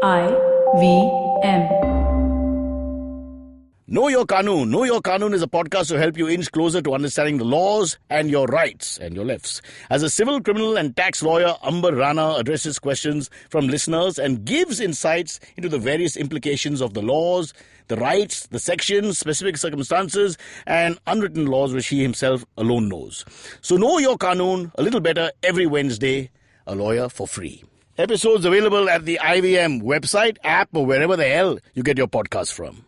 IVM. Know Your Qanun. Know Your Qanun is a podcast to help you inch closer to understanding the laws and your rights and your lefts. As a civil, criminal and tax lawyer, Amber Rana addresses questions from listeners and gives insights into the various implications of the laws, the rights, the sections, specific circumstances and unwritten laws which he himself alone knows. So know your Qanun a little better every Wednesday. A lawyer for free. Episodes available at the IVM website, app or wherever the hell you get your podcast from.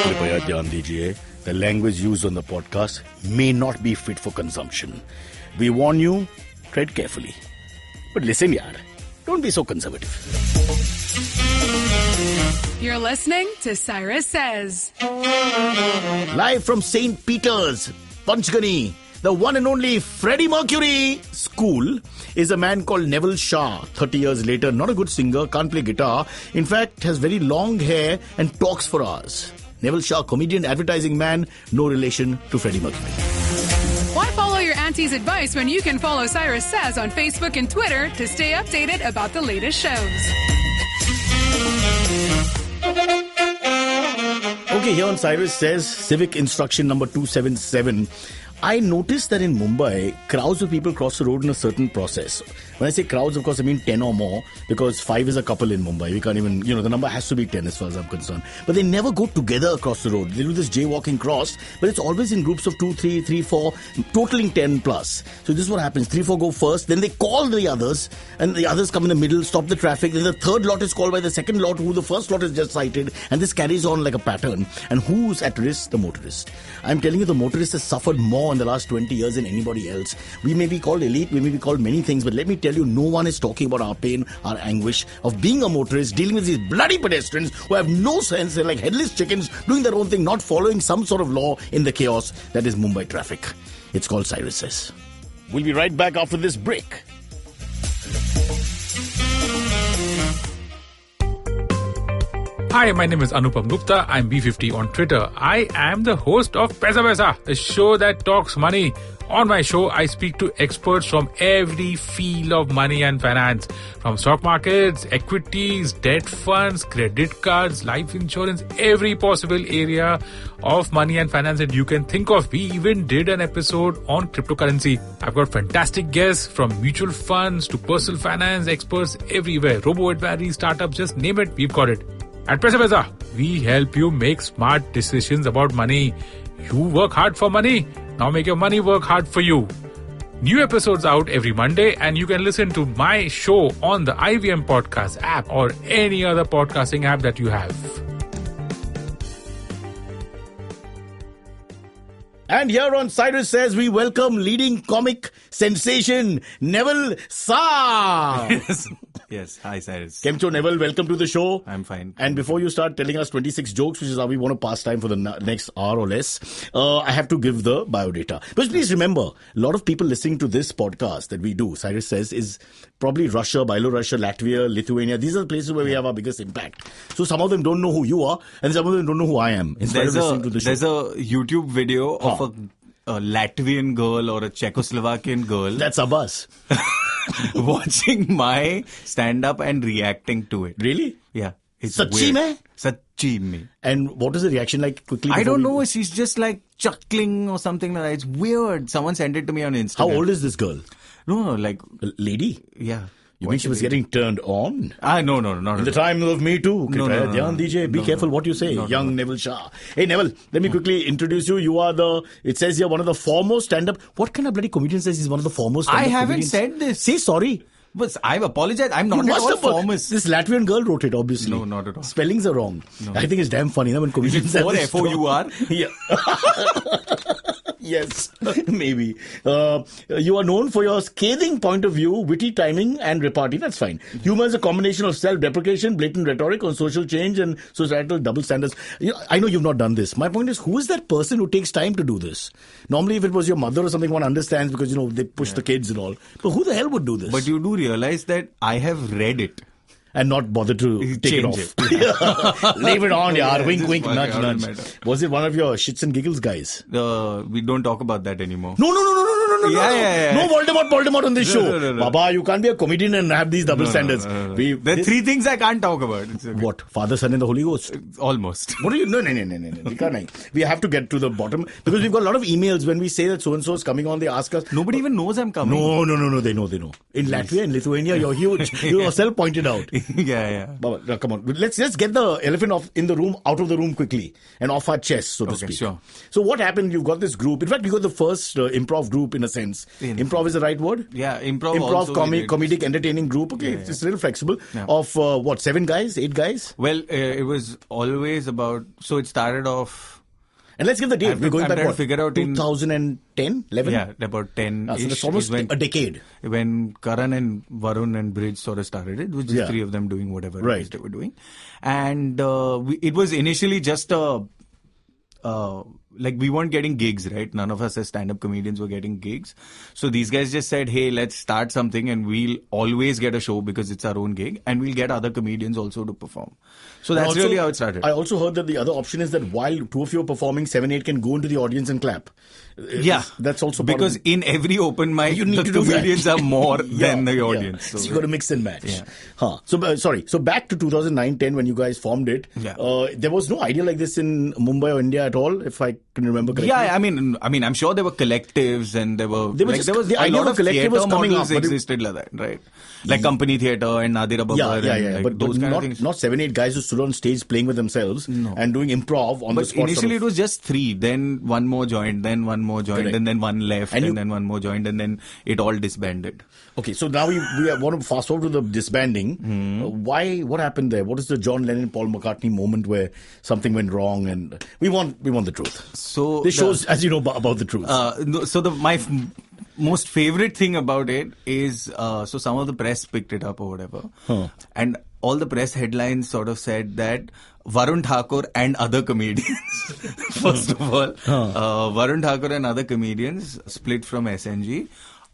कृपया ध्यान दीजिए, the language used on the podcast may not be fit for consumption. We warn you, tread carefully. But listen yaar, don't be so conservative. You're listening to Cyrus Says. Live from St. Peter's, Panchgani, the one and only Freddie Mercury School is a man called Neville Shah. 30 years later, not a good singer, can't play guitar. In fact, has very long hair and talks for hours. Neville Shah, comedian, advertising man, no relation to Freddie Mercury. Why follow your auntie's advice when you can follow Cyrus Says on Facebook and Twitter to stay updated about the latest shows? Okay, here on Cyrus Says, civic instruction number 277. I noticed that in Mumbai, crowds of people cross the road in a certain process. When I say crowds, of course, I mean 10 or more, because 5 is a couple in Mumbai. We can't even, the number has to be 10 as far as I'm concerned. But they never go together across the road. They do this jaywalking cross, but it's always in groups of 2, 3, 3, 4, totaling 10 plus. So this is what happens. 3, 4 go first, then they call the others, and the others come in the middle, stop the traffic. Then the third lot is called by the second lot, who the first lot is just sighted, and this carries on like a pattern. And who's at risk? The motorist. I'm telling you, the motorist has suffered more in the last 20 years than anybody else. We may be called elite, we may be called many things, but let me tell you, no one is talking about our pain, our anguish of being a motorist, dealing with these bloody pedestrians who have no sense. They're like headless chickens, doing their own thing, not following some sort of law in the chaos that is Mumbai traffic. It's called Cyrus Says. We'll be right back after this break. Hi, my name is Anupam Gupta. I'm B50 on Twitter. I am the host of Paisa Paisa, the show that talks money. On my show, I speak to experts from every field of money and finance. From stock markets, equities, debt funds, credit cards, life insurance, every possible area of money and finance that you can think of. We even did an episode on cryptocurrency. I've got fantastic guests from mutual funds to personal finance experts everywhere. Robo-advisory, startups, just name it, we've got it. At Paisa Paisa, we help you make smart decisions about money. You work hard for money. Now make your money work hard for you. New episodes out every Monday, and you can listen to my show on the IVM podcast app or any other podcasting app that you have. And here on Cyrus Says, we welcome leading comic sensation, Neville Shah. Yes. Hi, Cyrus. Kemcho Neville, welcome to the show. I'm fine. And before you start telling us 26 jokes, which is how we want to pass time for the next hour or less, I have to give the biodata. But please remember, a lot of people listening to this podcast that we do, Cyrus Says, is probably Russia, Belarus, Latvia, Lithuania. These are the places where we have our biggest impact. So some of them don't know who you are, and some of them don't know who I am. There's a YouTube video of a Latvian girl or a Czechoslovakian girl. That's Abbas. Watching my stand-up and reacting to it. Really? Yeah. It's Sachi mein? Sachi mein. And what is the reaction like quickly? I don't know. She's just like chuckling or something like that. It's weird. Someone sent it to me on Instagram. How old is this girl? No, like... A lady? Yeah. You mean she was getting turned on? No. In the time of Me Too. No. DJ, be careful what you say. Young Neville Shah. Hey, Neville, let me quickly introduce you. You are it says here, one of the foremost stand-up. What kind of bloody comedian says he's one of the foremost stand-up I haven't comedians? Said this. Say sorry. But I apologize. I'm not at all foremost. This Latvian girl wrote it, obviously. No, not at all. Spellings are wrong. No. I think it's damn funny when comedians say F-O-U-R? Yeah. Yes, maybe. You are known for your scathing point of view, witty timing and repartee. That's fine. Humor is a combination of self-deprecation, blatant rhetoric on social change and societal double standards. I know you've not done this. My point is, who is that person who takes time to do this? Normally, if it was your mother or something, one understands because, they push the kids and all. But who the hell would do this? But you do realize that I have read it. And not bother to take it off. Leave it on, yaar. Wink, wink, nudge. Was it one of your shits and giggles guys? We don't talk about that anymore. No. Yeah. No Voldemort on this show. No. Baba, you can't be a comedian and have these double standards. There are three things I can't talk about. It's okay. What? Father, Son, and the Holy Ghost? Almost. What are you? No. We can't. We have to get to the bottom because we've got a lot of emails when we say that so-and-so is coming on, they ask us. Nobody even knows I'm coming. No. They know. In Latvia and Lithuania, you're huge. You yourself pointed out. Yeah. Baba, come on. Let's get the elephant out of the room quickly and off our chest, so to speak. Sure. So what happened? You've got this group. In fact, you got the first improv group in a sense. Improv is the right word? Yeah, improv comedic entertaining group. Okay, it's a little flexible. Yeah. Of what, 7 guys, 8 guys? Well, it was always about, so it started off. And let's give the date. We're going back, what, figure out 2010, 11? Yeah, about 10. So that's almost a decade. When Karan and Varun and Bridge sort of started it, was just 3 of them doing whatever it is they were doing. And it was initially just like we weren't getting gigs, right? None of us as stand-up comedians were getting gigs. So these guys just said, hey, let's start something and we'll always get a show because it's our own gig and we'll get other comedians also to perform. So that's really how it started. I also heard that the other option is that while 2 of you are performing, 7, 8 can go into the audience and clap. That's also part because in every open mic, the comedians are more than the audience. So you got to mix and match. Yeah. So back to 2009-10 when you guys formed it. There was no idea like this in Mumbai or India at all, if I can remember correctly. Yeah, I mean, I'm sure there were collectives and there was the a idea lot of collective was coming up, existed like that, right? Like Company Theatre and Nadira Babbar. Yeah. But those kind of things. Not 7, 8 guys who stood on stage playing with themselves and doing improv on the spot. But initially it was just 3, then 1 more joined, then 1 more joined, and then 1 left, and then 1 more joined, and then it all disbanded. Okay, so now we want to fast forward to the disbanding. What happened there? What is the John Lennon, Paul McCartney moment where something went wrong? And we want the truth. So this shows, as you know, about the truth. My most favorite thing about it is so some of the press picked it up or whatever, and all the press headlines sort of said that Varun Thakur and other comedians, first of all, Varun Thakur and other comedians split from SNG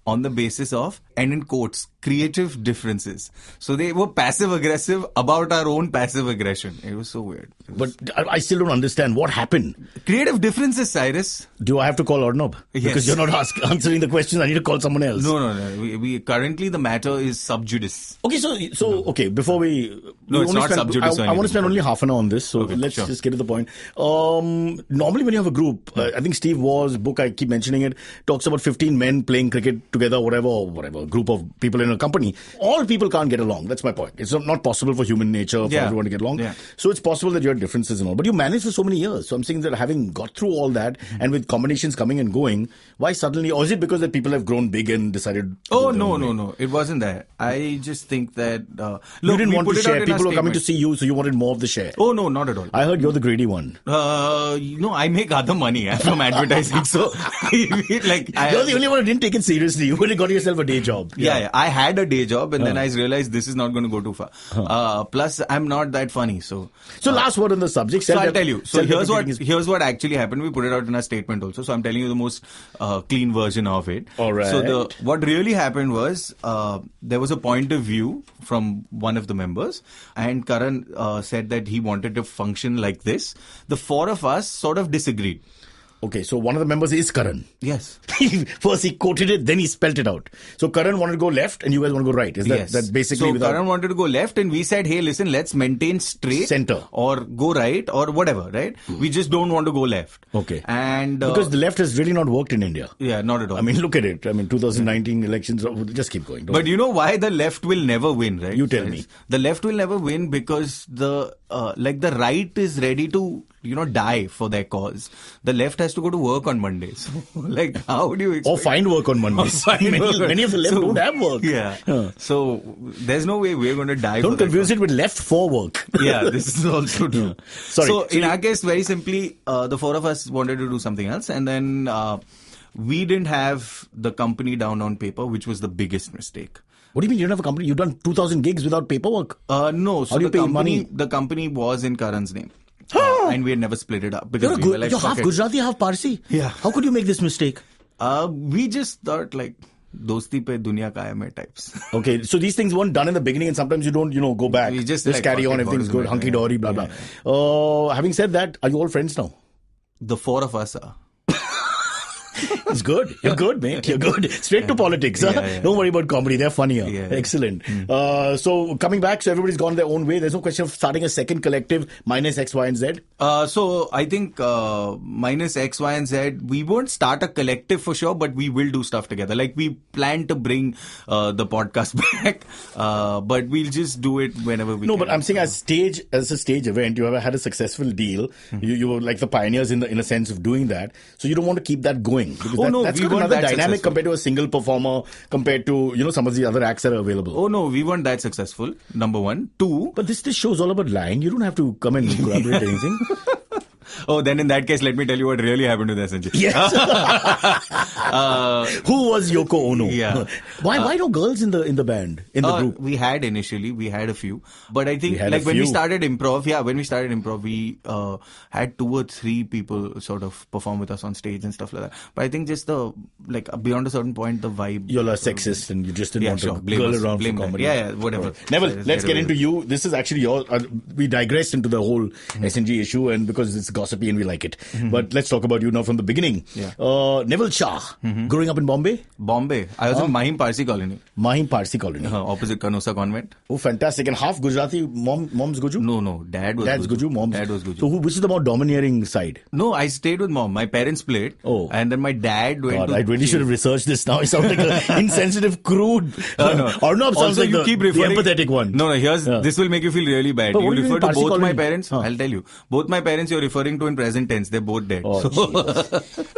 on the basis of, and in quotes, creative differences. So they were passive aggressive about our own passive aggression. It was so weird. But I still don't understand what happened. Creative differences, Cyrus. Do I have to call Arnab? Yes. Because you're not answering the questions. I need to call someone else. No. We currently the matter is sub judice. Okay, okay. Before we it's not sub judice. I want to spend only half an hour on this. So let's just get to the point. Normally, when you have a group, I think Steve Waugh's book, I keep mentioning it, talks about 15 men playing cricket together, whatever, group of people in a company. All people can't get along. That's my point. It's not possible for human nature for everyone to get along. Yeah. So it's possible that you have differences and all. But you managed for so many years. So I'm saying that having got through all that and with combinations coming and going, why suddenly, or is it because that people have grown big and decided? Oh, no. It wasn't that. I just think that, you didn't want to share. People were coming to see you, so you wanted more of the share. Oh, no, not at all. I heard you're the greedy one. I make other money from advertising. So, you're the only one who didn't take it seriously. You only got yourself a day job. Yeah. I had a day job and then I realized this is not going to go too far. Plus, I'm not that funny. So last word on the subject. So I'll tell you. So here's what actually happened. We put it out in our statement also. So I'm telling you the most clean version of it. All right. So what really happened was there was a point of view from one of the members, and Karan said that he wanted to function like this. The 4 of us sort of disagreed. Okay, so one of the members is Karan. Yes. First he quoted it, then he spelt it out. So Karan wanted to go left and you guys want to go right. Is that basically... So Karan wanted to go left and we said, hey, listen, let's maintain straight. Center. Or go right or whatever, right? We just don't want to go left. Okay. And because the left has really not worked in India. Yeah, not at all. I mean, look at it. 2019 elections, just keep going. But you know why the left will never win, right? You tell me. The left will never win because the right is ready to, die for their cause. The left has to go to work on Mondays. How do you expect? Or find work on Mondays. Many of the left don't have work. Yeah. So there's no way we're going to die. Don't confuse it with left for work. Yeah, this is also true. Sorry. So in our case, very simply, the 4 of us wanted to do something else, and then we didn't have the company down on paper, which was the biggest mistake. What do you mean you don't have a company? You've done 2,000 gigs without paperwork? No. So how do you pay money? The company was in Karan's name. And we had never split it up. Because you're half Gujarati, half Parsi. Yeah. How could you make this mistake? We just thought dosti pe dunya kayam hai types. Okay, so these things weren't done in the beginning and sometimes you don't, go back. We just carry on, everything's good, hunky-dory, blah, blah. Having said that, are you all friends now? The 4 of us are. It's good. You're good, mate. You're good. Straight to politics. Huh? Don't worry about comedy. They're funnier. Excellent. So coming back, so everybody's gone their own way. There's no question of starting a second collective minus X, Y, and Z. So I think minus X, Y, and Z, we won't start a collective for sure, but we will do stuff together. Like we plan to bring the podcast back, but we'll just do it whenever we can. No, but I'm saying as a stage event, you have had a successful deal. You were like the pioneers in a sense of doing that. So you don't want to keep that going. Because that's got another dynamic compared to a single performer, compared to, some of the other acts that are available. Oh no, we weren't that successful. Number one. Two. But this show's all about lying. You don't have to come and collaborate anything. Oh, then in that case, let me tell you what really happened to the SNG. Yes. Who was Yoko Ono? Yeah. Why no girls in the band, in the group? We had initially, a few. But I think like when we started improv, we had 2 or 3 people sort of perform with us on stage and stuff like that. But I think just beyond a certain point, the vibe. You're a sexist and you just didn't want to girl around for comedy. Yeah, whatever. Right. Neville, let's get into you. This is actually we digressed into the whole SNG issue, and because it's gossipy and we like it. But let's talk about you now from the beginning. Neville Shah, growing up in Bombay? Bombay. I was in Mahim Parsi Colony. Mahim Parsi Colony. Opposite Kanosa Convent. Oh, fantastic. And half Gujarati, mom's Guju? No. Dad's Guju. Dad was Guju. So which is the more domineering side? No, I stayed with mom. My parents played. Oh. And then my dad went I really should have researched this now. I sound like an insensitive, crude. No. Arnab sounds like the empathetic one. No, this will make you feel really bad. You refer to both my parents. I'll tell you. Both my parents you're referring to in present tense. They're both dead. Oh,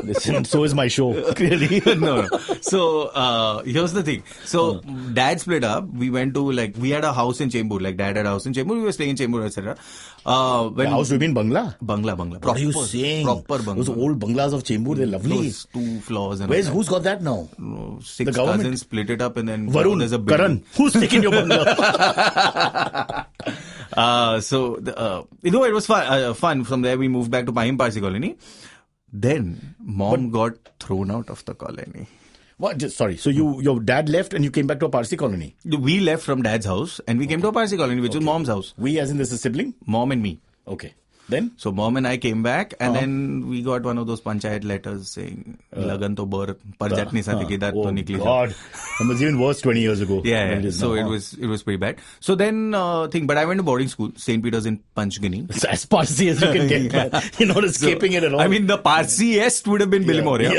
listen, so is my show. Clearly. No. So, here's the thing. So, dad split up. We went to, we had a house in Chembur. Dad had a house in Chembur. We were staying in Chembur, etc. The house, you mean Bangla? Bangla. What are you saying? Proper Bangla. Those old Banglas of Chembur, they're lovely. Those 2 floors. And who's got that now? 6 cousins split it up and then Varun, there's a building. Karan, who's taking your Bangla? It was fun. From there, we moved back to Mahim Parsi Colony. Then, mom got thrown out of the colony. What? Sorry. So your dad left and you came back to a Parsi colony? We left from dad's house and we came to a Parsi colony, which was mom's house. We as in this a sibling? Mom and me. Okay. Then? So mom and I came back and then we got one of those panchayat letters saying, Lagan to par jat nahi sakhi, dar to nikli. Oh God. It was even worse 20 years ago. Yeah. So it was pretty bad. So then, but I went to boarding school, St. Peter's in Panchgani. It's as Parsi as you can get. You're not escaping it at all. I mean, the Parsiest would have been Bilimoria,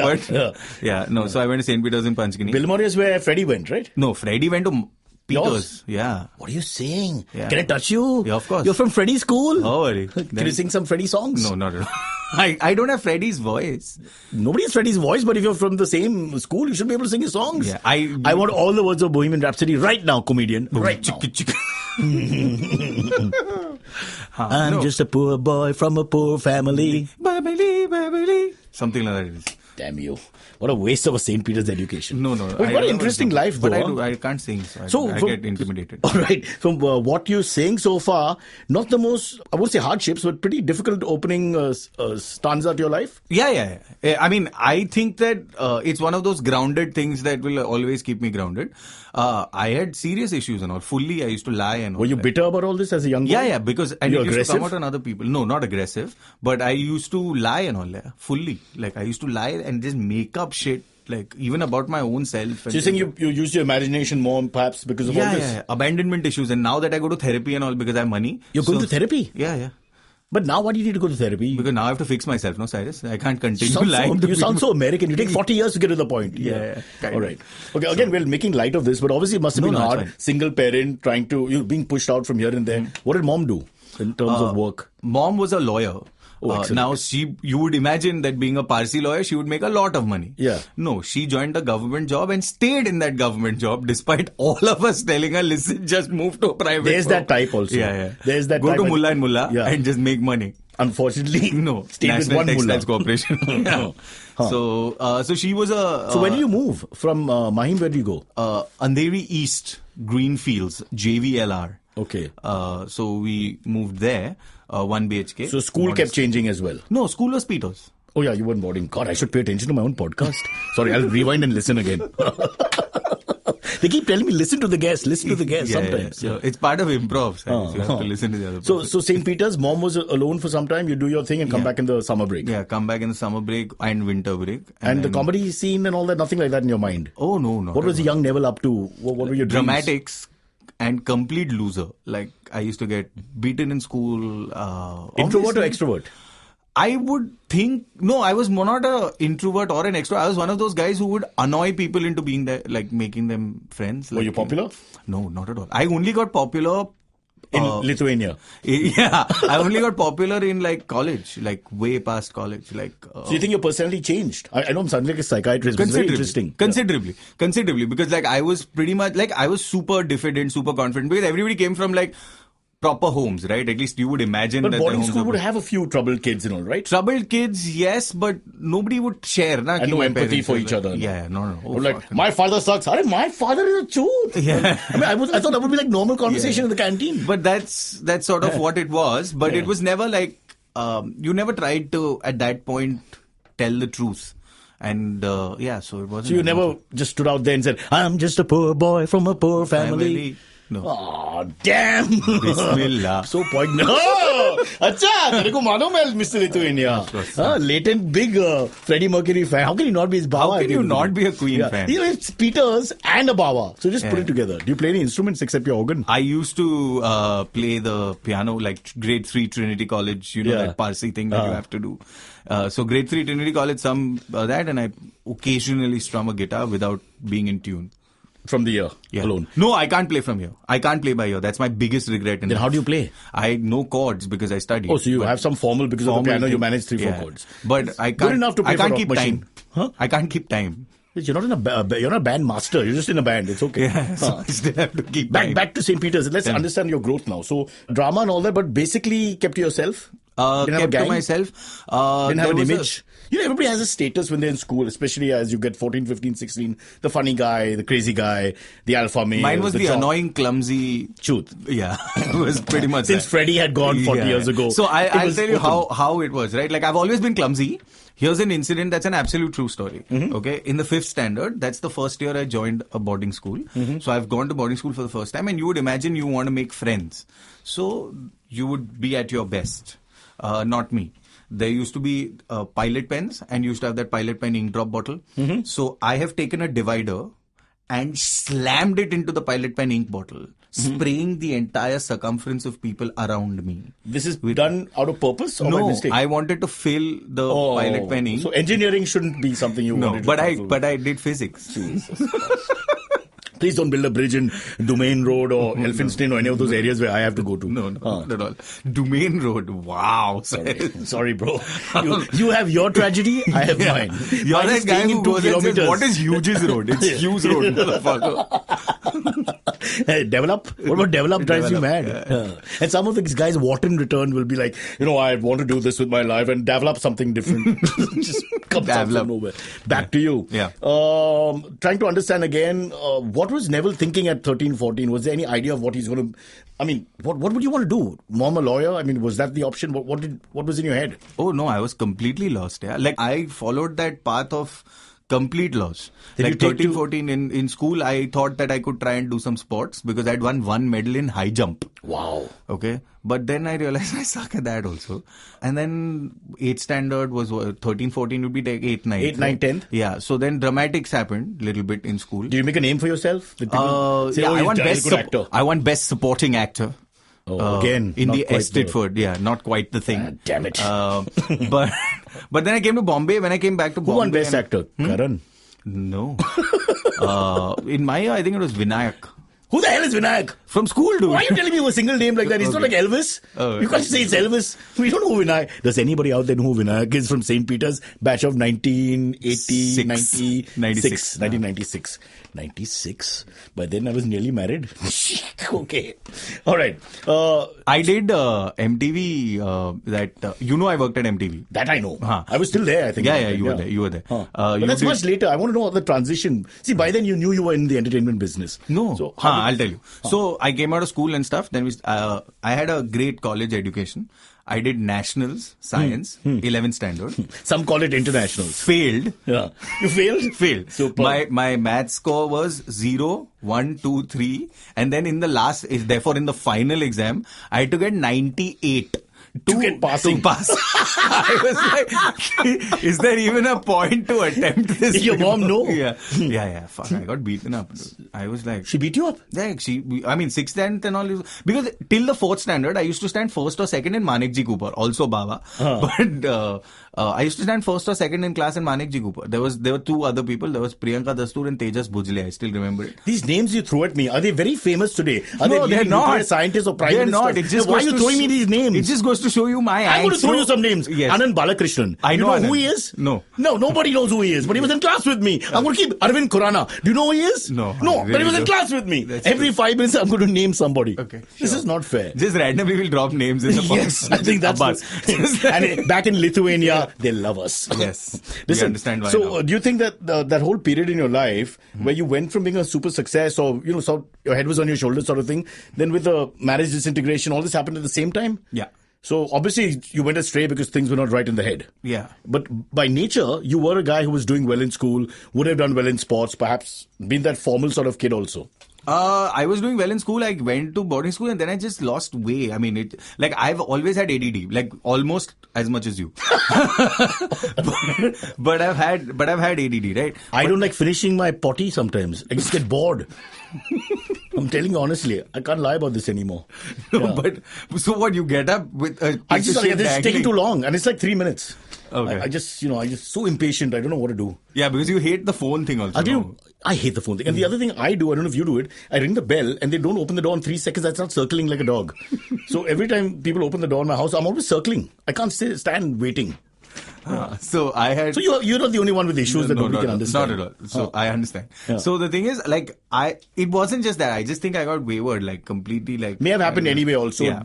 So I went to St. Peter's in Panchgani. Bilimoria is where Freddie went, right? No, Freddie went to Peters. Yeah. What are you saying? Yeah. Can I touch you? Yeah, of course. You're from Freddie's school? Oh, really? Can you sing some Freddie songs? No, not at all. I don't have Freddie's voice. Nobody has Freddie's voice, but if you're from the same school, you should be able to sing his songs. Yeah, I want all the words of Bohemian Rhapsody right now, comedian. Right now. I'm just a poor boy from a poor family. Something like that it is. Damn you. What a waste of a St. Peter's education. No. But what an interesting life, though. But I can't sing, so I get intimidated. All right. From what you're saying so far, not the most, I won't say hardships, but pretty difficult opening stanza to your life? Yeah. I mean, I think that it's one of those grounded things that will always keep me grounded. I had serious issues and all. Fully, I used to lie and all. Were you bitter about all this as a young boy? Yeah, because and it used to come out on aggressive? other people. No, not aggressive, but I used to lie and all. Fully, I used to lie and just make up shit. Even about my own self. So you're saying you used your imagination more perhaps because of all this? Yeah. Abandonment issues. And now that I go to therapy and all because I have money. You're going to therapy? Yeah. But now why do you need to go to therapy? Because now I have to fix myself, no, Cyrus? I can't continue lying to people. You sound so American. You take 40 years to get to the point. Yeah. All right. Okay, again, we're making light of this, but obviously it must have been hard. Single parent, trying to, being pushed out from here and there. What did mom do in terms of work? Mom was a lawyer. Now, you would imagine that being a Parsi lawyer, she would make a lot of money. Yeah. No, she joined a government job and stayed in that government job despite all of us telling her, listen, just move to a private There's firm. that type also. Yeah. There's that Go type to Mullah and Mullah and just make money. Unfortunately, no. Stayed National with one Textiles mullah. Corporation. So she was a... So where do you move? From Mahim, where do you go? Andheri East, Greenfields, JVLR. Okay. So we moved there, 1 BHK. So school kept changing as well? No, school was Peters. Oh yeah, you weren't boarding. God, I should pay attention to my own podcast. Sorry, I'll rewind and listen again. They keep telling me, listen to the guest sometimes. So it's part of improv. So you have to listen to the other person. So St. Peter's, mom was alone for some time. You do your thing and come back in the summer break. Yeah, come back in the summer break and winter break. And the comedy scene and all that, nothing like that in your mind? Oh, no. What was the young Neville up to? What were your dreams? Dramatics and complete loser. Like, I used to get beaten in school. Introvert or extrovert? I would think, no, I was not an introvert or an extrovert. I was one of those guys who would annoy people into being there, like making them friends. Were you popular? No, not at all. I only got popular in Lithuania. Yeah, I only got popular in like college, like way past college. Like, so you think your personality changed? I know I'm sounding like a psychiatrist, but it's very interesting. Considerably, because like I was pretty much like I was super diffident, super confident, because everybody came from like proper homes, right? At least you would imagine but that boarding the homes school would have a few troubled kids and all, right? Troubled kids, yes, but nobody would share. And no empathy for each other. Yeah, no. Oh, like, my father sucks. My father is a truth. Yeah. I thought that would be like normal conversation in the canteen. But that's sort of what it was. But it was never like, you never tried to, at that point, tell the truth. And so it wasn't. So you never just stood out there and said, I'm just a poor boy from a poor family. No. Oh, damn. Bismillah. So poignant. Oh, acha, tere ko mano main Mr. Lithuania. Latent big Freddie Mercury fan. How can you not be his Bawa? How can you not be a Queen fan? You know, it's Peters and a Bawa. So just put it together. Do you play any instruments except your organ? I used to play the piano, like grade 3 Trinity College, that Parsi thing that you have to do. So grade 3 Trinity College, that, and I occasionally strum a guitar without being in tune. From the ear alone? No, I can't play from here. I can't play by ear. That's my biggest regret. Then how do you play? I know chords because I studied. Oh, so you have some formal because of the piano you manage 3-4 chords. But I can't. Good enough to play I can't for keep machine. time. Huh? I can't keep time. You're not you're not a band master. You're just in a band. It's okay. Yeah, so I still have to keep time. Back to St. Peter's. Let's understand your growth now. So drama and all that, but basically kept to yourself. Kept to myself. Didn't have an image. Everybody has a status when they're in school, especially as you get 14, 15, 16. The funny guy, the crazy guy, the alpha male. Mine was the annoying, clumsy truth. Yeah, it was pretty much Since Freddie had gone 40 years ago. So I'll tell you how it was, right? Like I've always been clumsy. Here's an incident that's an absolute true story. Mm-hmm. Okay, in the 5th standard, that's the first year I joined a boarding school. Mm-hmm. So I've gone to boarding school for the first time, and you would imagine you want to make friends. So you would be at your best. Not me. There used to be pilot pens, and you used to have that pilot pen ink drop bottle. Mm-hmm. So I have taken a divider and slammed it into the pilot pen ink bottle, spraying the entire circumference of people around me. This is done out of purpose or by mistake? I wanted to fill the pilot pen ink. So engineering shouldn't be something you wanted to but I did physics. Jesus. Please don't build a bridge in Domain Road or Elphinstone or any of those areas where I have to go to. No, not at all. Domain Road. Wow. Sorry, bro. You have your tragedy, I have mine. You're that guy who goes and says, what is Hughes Road? It's Hughes Road, motherfucker. Hey, develop? What about develop drives you mad? Yeah. And some of the guys, Wharton return will be like, I want to do this with my life and develop something different. Just comes out from nowhere. Back to you. Yeah. Trying to understand again, what was Neville thinking at 13, 14? Was there any idea of what he's going to... what would you want to do? Mom a lawyer? Was that the option? What was in your head? Oh, no, I was completely lost. Yeah. Like, I followed that path of complete loss. Like 13, 14 in school, I thought that I could try and do some sports because I'd won 1 medal in high jump. Wow. Okay. But then I realized I suck at that also. And then 8th standard was 13, 14 would be 8, 9. 8, 9, 10th? Yeah. So then dramatics happened a little bit in school. Do you make a name for yourself? I won best supporting actor. Again, in the Estetford, not quite the thing. Damn it! But then I came to Bombay. When I came back to Bombay, who won best actor? Karan? No. In my year, I think it was Vinayak. Who the hell is Vinayak? From school, dude. Why are you telling me a single name like that? He's not like Elvis. You can't say it's Elvis. We don't know who Vinayak. Does anybody out there know who Vinayak is from St. Peter's? Batch of 1980, 96. 1996. 96? By then I was nearly married. Okay. All right. I did MTV. I worked at MTV. That I know. I was still there, I think. Yeah, you were there. But that's much later. I want to know the transition. See, by then you knew you were in the entertainment business. No. So how I'll tell you. So I came out of school and stuff. Then I had a great college education. I did nationals, science, 11th standard. Some call it internationals. Failed. Yeah. You failed? Failed. Super. My math score was 0, 1, 2, 3. And then in the final exam, I had to get 98. To get passing. To pass. I was like, is there even a point to attempt this? Did your mom know? Yeah. Fuck, I got beaten up. I was like... She beat you up? Yeah, 6th standard and all. Because till the 4th standard, I used to stand first or second in Manekji Cooper, also Baba. But I used to stand first or second in class in Manekji Cooper. There were 2 other people. There was Priyanka Dastur and Tejas Bhujle. I still remember it. These names you throw at me, are they very famous today? Are No, they they're not. Scientists or prime They're ministers? not. It just Why are goes you to throwing me these names? It just goes to show you my I'm going to throw you some names. Yes. Anand Balakrishnan. I know who Anand. he is? No. No, nobody knows who he is. But he was in class with me. I'm going to keep Arvind Khurana. Do you know who he is? No. No, Really but he was in don't. class with me. That's Every true. 5 minutes, I'm going to name somebody. Okay, This sure. is not fair. Just randomly we'll drop names in the box. Yes, I think that's and back in Lithuania, they love us. Yes. Listen, We understand why so now. do you think that that whole period in your life where you went from being a super success or, so your head was on your shoulders sort of thing, then with the marriage disintegration, all this happened at the same time? Yeah. So obviously you went astray because things were not right in the head. Yeah. But by nature, you were a guy who was doing well in school, would have done well in sports, perhaps been that formal sort of kid also. I was doing well in school. I went to boarding school and then I just lost way. I mean, I've always had ADD, like almost as much as you. but I've had ADD, right? I don't like finishing my potty sometimes. I just get bored. I'm telling you honestly, I can't lie about this anymore. No, but so what? You get up with a I piece just of shit it's taking dangling? too long, and it's like 3 minutes. Okay. I just so impatient. I don't know what to do. Yeah, because you hate the phone thing also. I do. I hate the phone thing. And the other thing I do, I don't know if you do it, I ring the bell and they don't open the door in 3 seconds. I start circling like a dog. So every time people open the door in my house, I'm always circling. I can't stand waiting. So I had. So you're not the only one with issues that nobody can understand. Not at all. So I understand. Yeah. So the thing is, it wasn't just that. I just think I got wayward, completely May have happened anyway also. Yeah.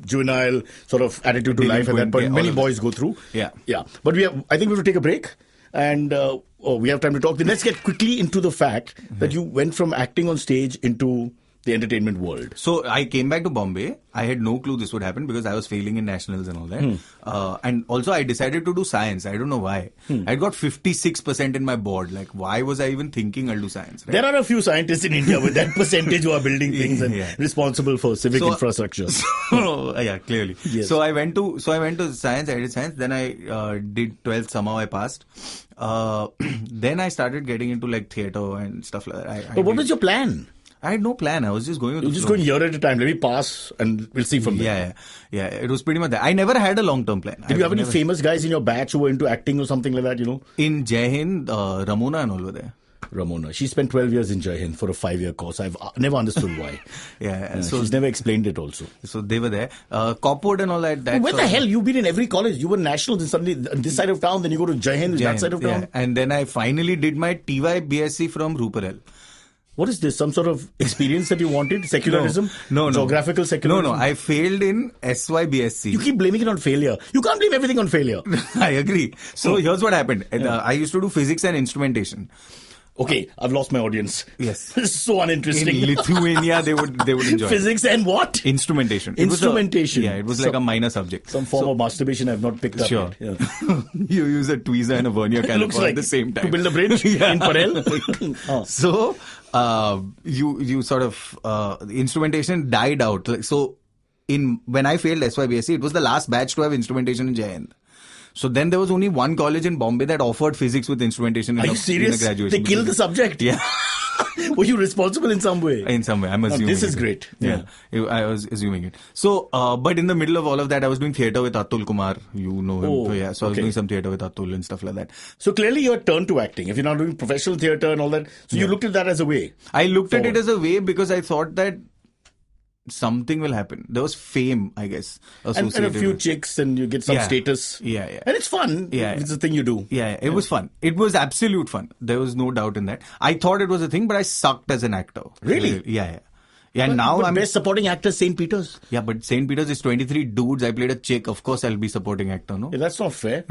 Juvenile sort of attitude to life at that point. Many boys go through. Yeah. Yeah. But I think we have to take a break. And we have time to talk. Then let's get quickly into the fact that you went from acting on stage into the entertainment world. So I came back to Bombay. I had no clue this would happen because I was failing in nationals and all that. And also I decided to do science. I don't know why. I got 56% in my board. Why was I even thinking I'll do science? Right? There are a few scientists in India with that percentage who are building things and responsible for civic infrastructure. Yeah, clearly. Yes. So I went to science. I did science. Then I did 12th. Somehow I passed. Then I started getting into theatre and stuff like that. But what was your plan? I had no plan. I was just going with the You're just flow. going year at a time. Let me pass and we'll see from there. Yeah. It was pretty much that. I never had a long-term plan. Did you have any famous guys in your batch who were into acting or something like that, In Jai Hind, Ramona and all were there. Ramona. She spent 12 years in Jai Hind for a 5-year course. I've never understood why. So she's never explained it also. So they were there. Copwood and all that. Where the hell? You've been in every college. You were nationals and suddenly this side of town, then you go to Jai Hind, that side of town. And then I finally did my TY BSc from Ruparel. What is this? Some sort of experience that you wanted? Secularism? No. Geographical secularism? No. I failed in SYBSc. You keep blaming it on failure. You can't blame everything on failure. I agree. So here's what happened. I used to do physics and instrumentation. Okay, I've lost my audience. Yes. This is so uninteresting. In Lithuania, they would enjoy physics and what? Instrumentation. Instrumentation. It was like a minor subject. Some form of masturbation I've not picked up Sure. yet. Yeah. You use a tweezer and a vernier caliper at the same time. To build a bridge in Parel. So, you sort of, the instrumentation died out. So, when I failed SYBSc, it was the last batch to have instrumentation in Jai Hind. So then there was only one college in Bombay that offered physics with instrumentation in Are you serious? In a graduation. They killed the subject? Yeah. Were you responsible in some way? In some way, I'm assuming. This is great. Yeah. I was assuming it. So, but in the middle of all of that, I was doing theatre with Atul Kumar. You know him. So I was doing some theatre with Atul and stuff like that. So clearly you're turned to acting. If you're not doing professional theatre and all that. So you looked at that as a way. I looked at it as a way because I thought that something will happen. There was fame, I guess, and a few chicks and you get some status. Yeah. And it's fun. Yeah. It's a thing you do. Yeah, it was fun. It was absolute fun. There was no doubt in that. I thought it was a thing, but I sucked as an actor. Really? Yeah. And now I'm best supporting actor, St. Peter's. Yeah, but St. Peter's is 23 dudes. I played a chick. Of course, I'll be supporting actor, no? Yeah, that's not fair.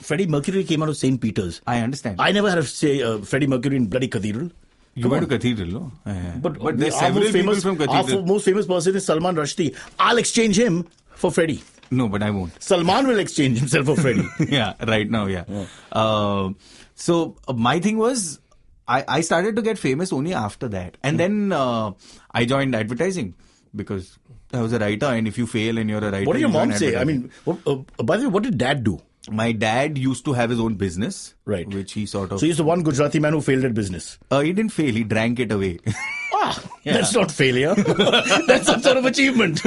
Freddie Mercury came out of St. Peter's. I understand. I never had a Freddie Mercury in bloody Cathedral. You went to Cathedral, no? But there's our several most people famous, from Cathedral. our most famous person is Salman Rushdie. I'll exchange him for Freddie. No, but I won't. Salman will exchange himself for Freddie. Yeah, right now, yeah. So my thing was, I started to get famous only after that. And then I joined advertising because I was a writer, and if you fail and you're a writer... What did your you join mom say? I advertising. mean, by the way, what did dad do? My dad used to have his own business. Right. Which he sort of... So he's the one Gujarati man who failed at business. He didn't fail, he drank it away. That's not failure. That's some sort of achievement.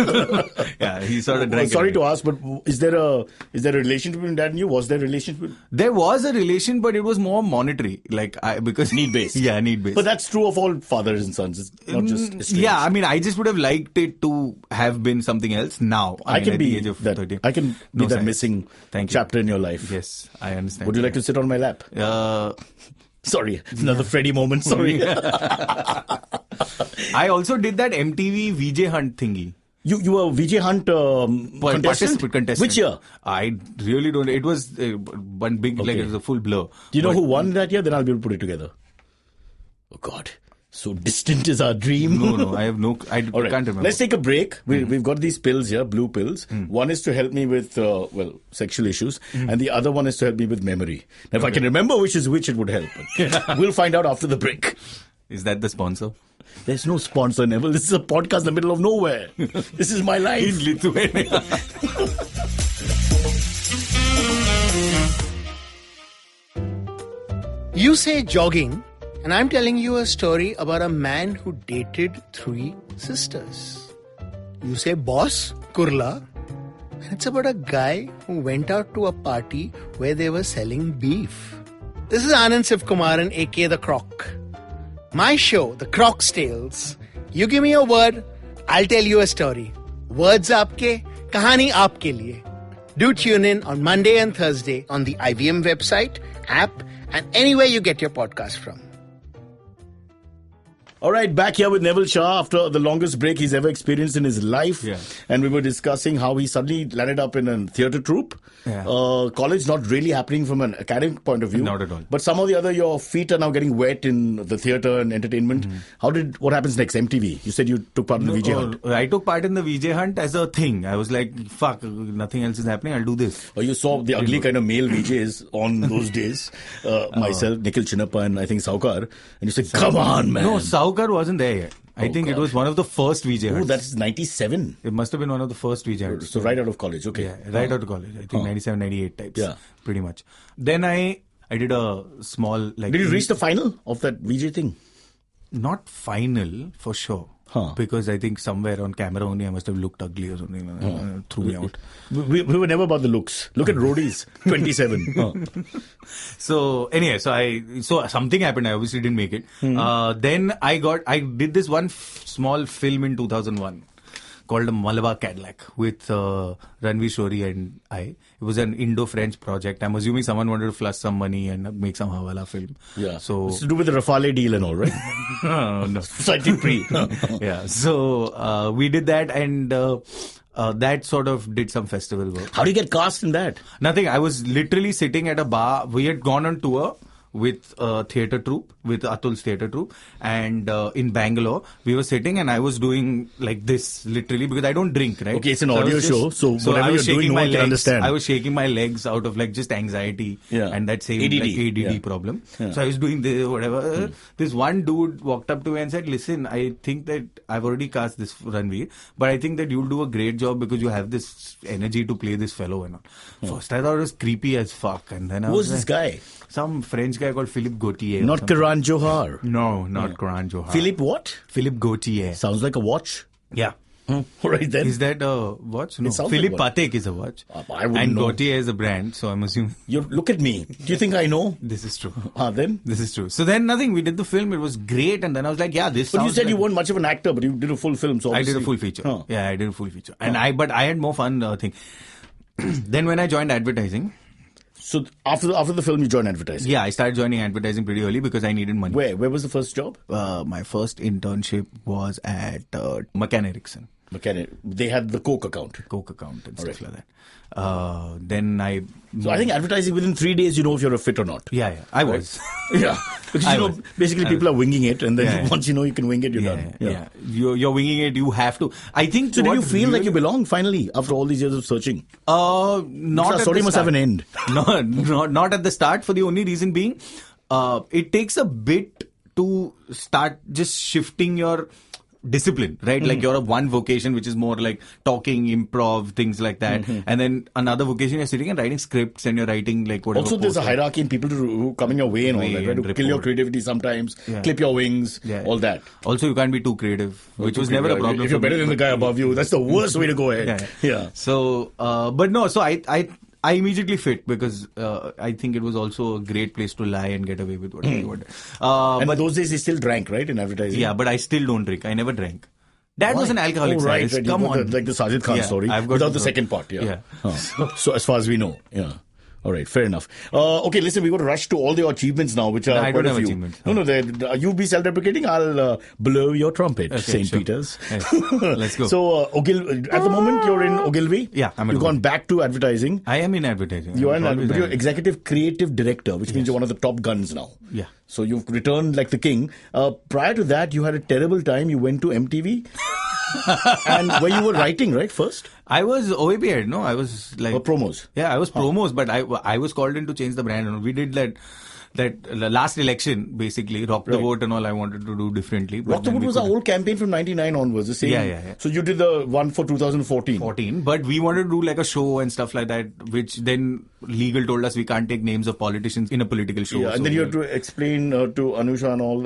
Yeah, he sort of drank Sorry it to away. ask, but is there a relationship between dad and you? Was there a relationship? There was a relation, but it was more monetary. Because Need-based. Yeah, need-based. But that's true of all fathers and sons. It's not just estranged. Yeah, I mean, I just would have liked it to have been something else now. I mean, can at be the age of that. 30. I can be No, that Cyrus. missing Thank you. chapter in your life. Yes, I understand. Would you like to sit on my lap? Sorry, another Freddie moment. Sorry. I also did that MTV VJ Hunt thingy. You were VJ Hunt contestant? Which year? I really don't. It was one big, it was a full blur. Do you know who won that year? Then I'll be able to put it together. Oh God. So distant is our dream. No, I have no... I All right. can't remember. Let's take a break. We've got these pills here, blue pills. One is to help me with, sexual issues. And the other one is to help me with memory. Now, if I can remember which is which, it would help. We'll find out after the break. Is that the sponsor? There's no sponsor, Neville. This is a podcast in the middle of nowhere. This is my life. In Lithuania. You say jogging, and I'm telling you a story about a man who dated 3 sisters. You say boss, Kurla, and it's about a guy who went out to a party where they were selling beef. This is Anand Sivkumaran, aka The Croc. My show, The Croc's Tales. You give me a word, I'll tell you a story. Words aapke, kahani aapke liye. Do tune in on Monday and Thursday on the IVM website, app, and anywhere you get your podcast from. All right, back here with Neville Shah after the longest break he's ever experienced in his life. Yeah. And we were discussing how he suddenly landed up in a theatre troupe. Yeah. College not really happening from an academic point of view. Not at all. But somehow or the other, your feet are now getting wet in the theatre and entertainment. What happens next? MTV? You said you took part in the VJ Hunt. I took part in the VJ Hunt as a thing. I was like, fuck, nothing else is happening, I'll do this. Or you saw the ugly kind of male VJs on those days. Myself, Nikhil Chinnappa and I think Saukar. And you said, come on, man. No, Saukar wasn't there yet. I think God. it was one of the first VJ Oh, Hunts. that's 97. It must have been one of the first VJ Hunts. So right out of college, okay. Yeah, right out of college. I think 97, 98 types. Yeah. Pretty much. Then I did a small... Did you reach the final of that VJ thing? Not final, for sure. Because I think somewhere on camera only I must have looked ugly or something. Threw me out. We were never about the looks. Look at Roadies, 27. So anyway, so something happened. I obviously didn't make it. Then I did this one small film in 2001 called Malabar Cadillac with Ranveer Shori and I. It was an Indo-French project. I'm assuming someone wanted to flush some money and make some Hawala film. Yeah. So it's to do with the Rafale deal and all, right? no. Slightly pre. Yeah. So we did that, and that sort of did some festival work. How do you get cast in that? Nothing. I was literally sitting at a bar. We had gone on tour with a theatre troupe, with Atul's theatre troupe, and in Bangalore, we were sitting and I was doing like this, literally, because I don't drink, right? Okay, it's an I audio was show, so whatever I was you're doing, shaking no my one can legs. understand. I was shaking my legs out of like just anxiety and that same ADD. like ADD problem. So I was doing this, whatever. This one dude walked up to me and said, listen, I think that I've already cast this Ranveer, but I think that you'll do a great job because you have this energy to play this fellow and all. First I thought it was creepy as fuck, and then I Who was was this like, guy? some French guy called Philippe Gautier. Not Karan Johar. No, not Karan Johar. Philippe what? Philippe Gautier. Sounds like a watch. Yeah. All right then. Is that a watch? No. It sounds Philippe like one. Patek is a watch. I wouldn't and know. Gautier is a brand, so I'm assuming You look at me. Do you think I know? this is true. Then? This is true. So then nothing. We did the film. It was great. And then I was like, yeah, this But you sounds said you like- weren't much of an actor, but you did a full film. So I did a obviously- full feature. Huh. Yeah, I did a full feature. And but I had more fun thing. Then when I joined advertising, So after the film, you joined advertising. yeah, I started joining advertising pretty early because I needed money. Where was the first job? My first internship was at McCann Erickson. They had the Coke account. And stuff like that. Then So I think advertising within 3 days, you know if you're a fit or not. Yeah, I was. Yeah. Because, basically people are winging it, and then once you know you can wing it, you're done. Yeah. You're winging it, you have to. I think. So did you feel like you belong finally after all these years of searching? Not the story must have an end. No, not at the start, for the only reason being, it takes a bit to start just shifting your discipline, right? Like you're of one vocation, which is more like talking, improv, things like that. And then another vocation, you're sitting and writing scripts and you're writing like whatever. Also, there's a hierarchy in people who come in your way and all that, right? To kill your creativity sometimes, clip your wings, all that. Also, you can't be too creative, which was never a problem. If you're better than the guy above you, that's the worst way to go ahead. Yeah. So, but no, so I immediately fit because I think it was also a great place to lie and get away with whatever you wanted. But those days, they still drank, right, in advertising? Yeah, but I still don't drink. I never drank. Dad was an alcoholic. Oh, right. Come on. Like the Sajid Khan story. Without the second part, So as far as we know, All right, fair enough. Okay, listen, we've got to rush to all the achievements now, which are I quite don't a few. Achievements. No, you be self-deprecating, I'll blow your trumpet, okay, St. Peter's. Yes. Let's go. So, at the moment, you're in Ogilvy? Yeah, I'm in You've gone back to advertising. I am in advertising. You're executive creative director, which means you're one of the top guns now. Yeah. So you've returned like the king. Prior to that, you had a terrible time. You went to MTV. And where you were writing, right, first? I was OAP head, no? I was like... promos? Yeah, I was promos, but I was called in to change the brand. And we did that last election, basically, Rock the Vote and all I wanted to do differently. Rock the Vote was a whole campaign from 99 onwards, the same. Yeah. So you did the one for 2014. But we wanted to do like a show and stuff like that, which then legal told us we can't take names of politicians in a political show. Yeah, and then you had to explain to Anusha and all,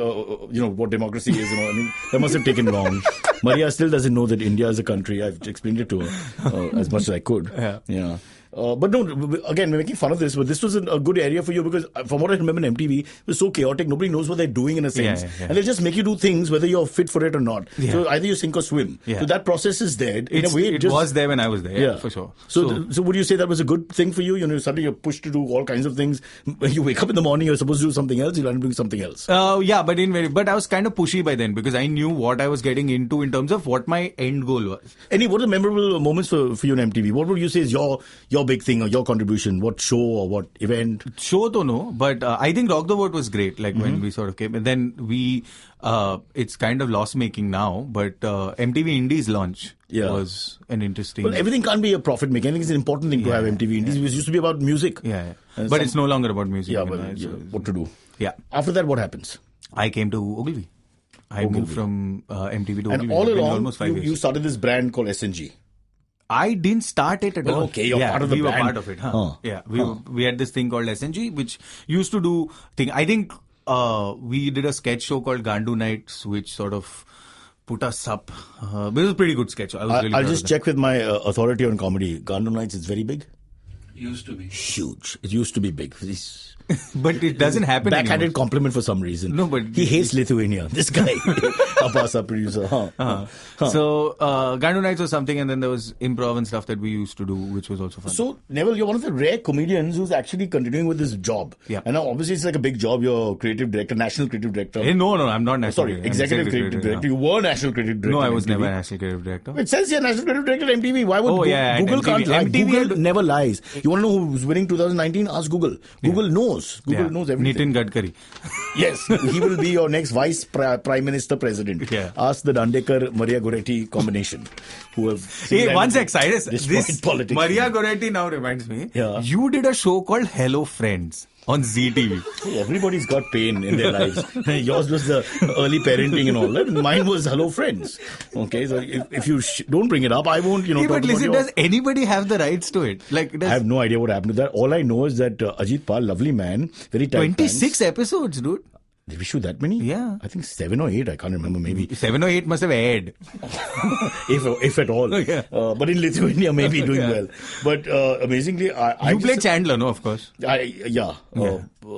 what democracy is. I mean, that must have taken long. Maria still doesn't know that India is a country. I've explained it to her as much as I could. Yeah. But no, again, we're making fun of this, but this was a good area for you because from what I remember in MTV, it was so chaotic. Nobody knows what they're doing in a sense. And they just make you do things whether you're fit for it or not. So either you sink or swim. So that process is there. In a way, it was there when I was there, for sure. So would you say that was a good thing for you? Suddenly you're pushed to do all kinds of things. When you wake up in the morning, you're supposed to do something else. You learn to do something else. But I was kind of pushy by then because I knew what I was getting into in terms of what my end goal was. What are the memorable moments for you in MTV? What would you say is your big thing or your contribution? What show or what event? Show though no, but I think Rock the Vote was great. Like when we sort of came, and then it's kind of loss making now. But MTV Indies launch was an interesting. Well, everything can't be a profit making. I think it's an important thing to have MTV Indies. It used to be about music. But it's no longer about music. What to do? Yeah. After that, what happens? I came to Ogilvy. I moved from MTV to Ogilvy. And all along, almost 5 years. You started this brand called SNG. I didn't start it at all. Okay, you're part of the brand. We were part of it. Yeah, we had this thing called SNG, which used to do thing. I think we did a sketch show called Gandu Nights, which sort of put us up. It was a pretty good sketch. I'll just check with my authority on comedy. Gandu Nights is very big. Used to be huge. It used to be big. But it doesn't happen Backhanded anymore. compliment for some reason. No, but he hates Lithuania. This guy, our producer. So Gandu Nights was something, and then there was improv and stuff that we used to do, which was also fun. So Neville, you're one of the rare comedians who's actually continuing with this job. Yeah. And now obviously it's like a big job. You're creative director, national creative director. No, I'm not national. Executive creative director. You were national creative director. No, I was never national creative director. It says here national creative director at MTV. Why would Google can't lie? Google never lies. You want to know who's winning 2019? Ask Google. Google knows. Google knows everything. Nitin Gadkari. Yes, he will be your next vice prime minister president. Ask the Dandekar Maria Goretti combination. Who have one sec, Cyrus. This politics. Maria Goretti now reminds me. You did a show called Hello Friends on ZTV. Hey, everybody's got pain in their lives. Yours was the early parenting and all that. Mine was Hello Friends. Okay, so if you don't bring it up, I won't. But listen, does anybody have the rights to it? I have no idea what happened to that. All I know is that Ajit Pal, lovely man, very tight. 26 episodes, dude. Did we shoot that many? Yeah. I think 7 or 8. I can't remember. Maybe 7 or 8 must have aired. if at all. But in Lithuania, maybe doing well. But amazingly, you played Chandler, no? Of course.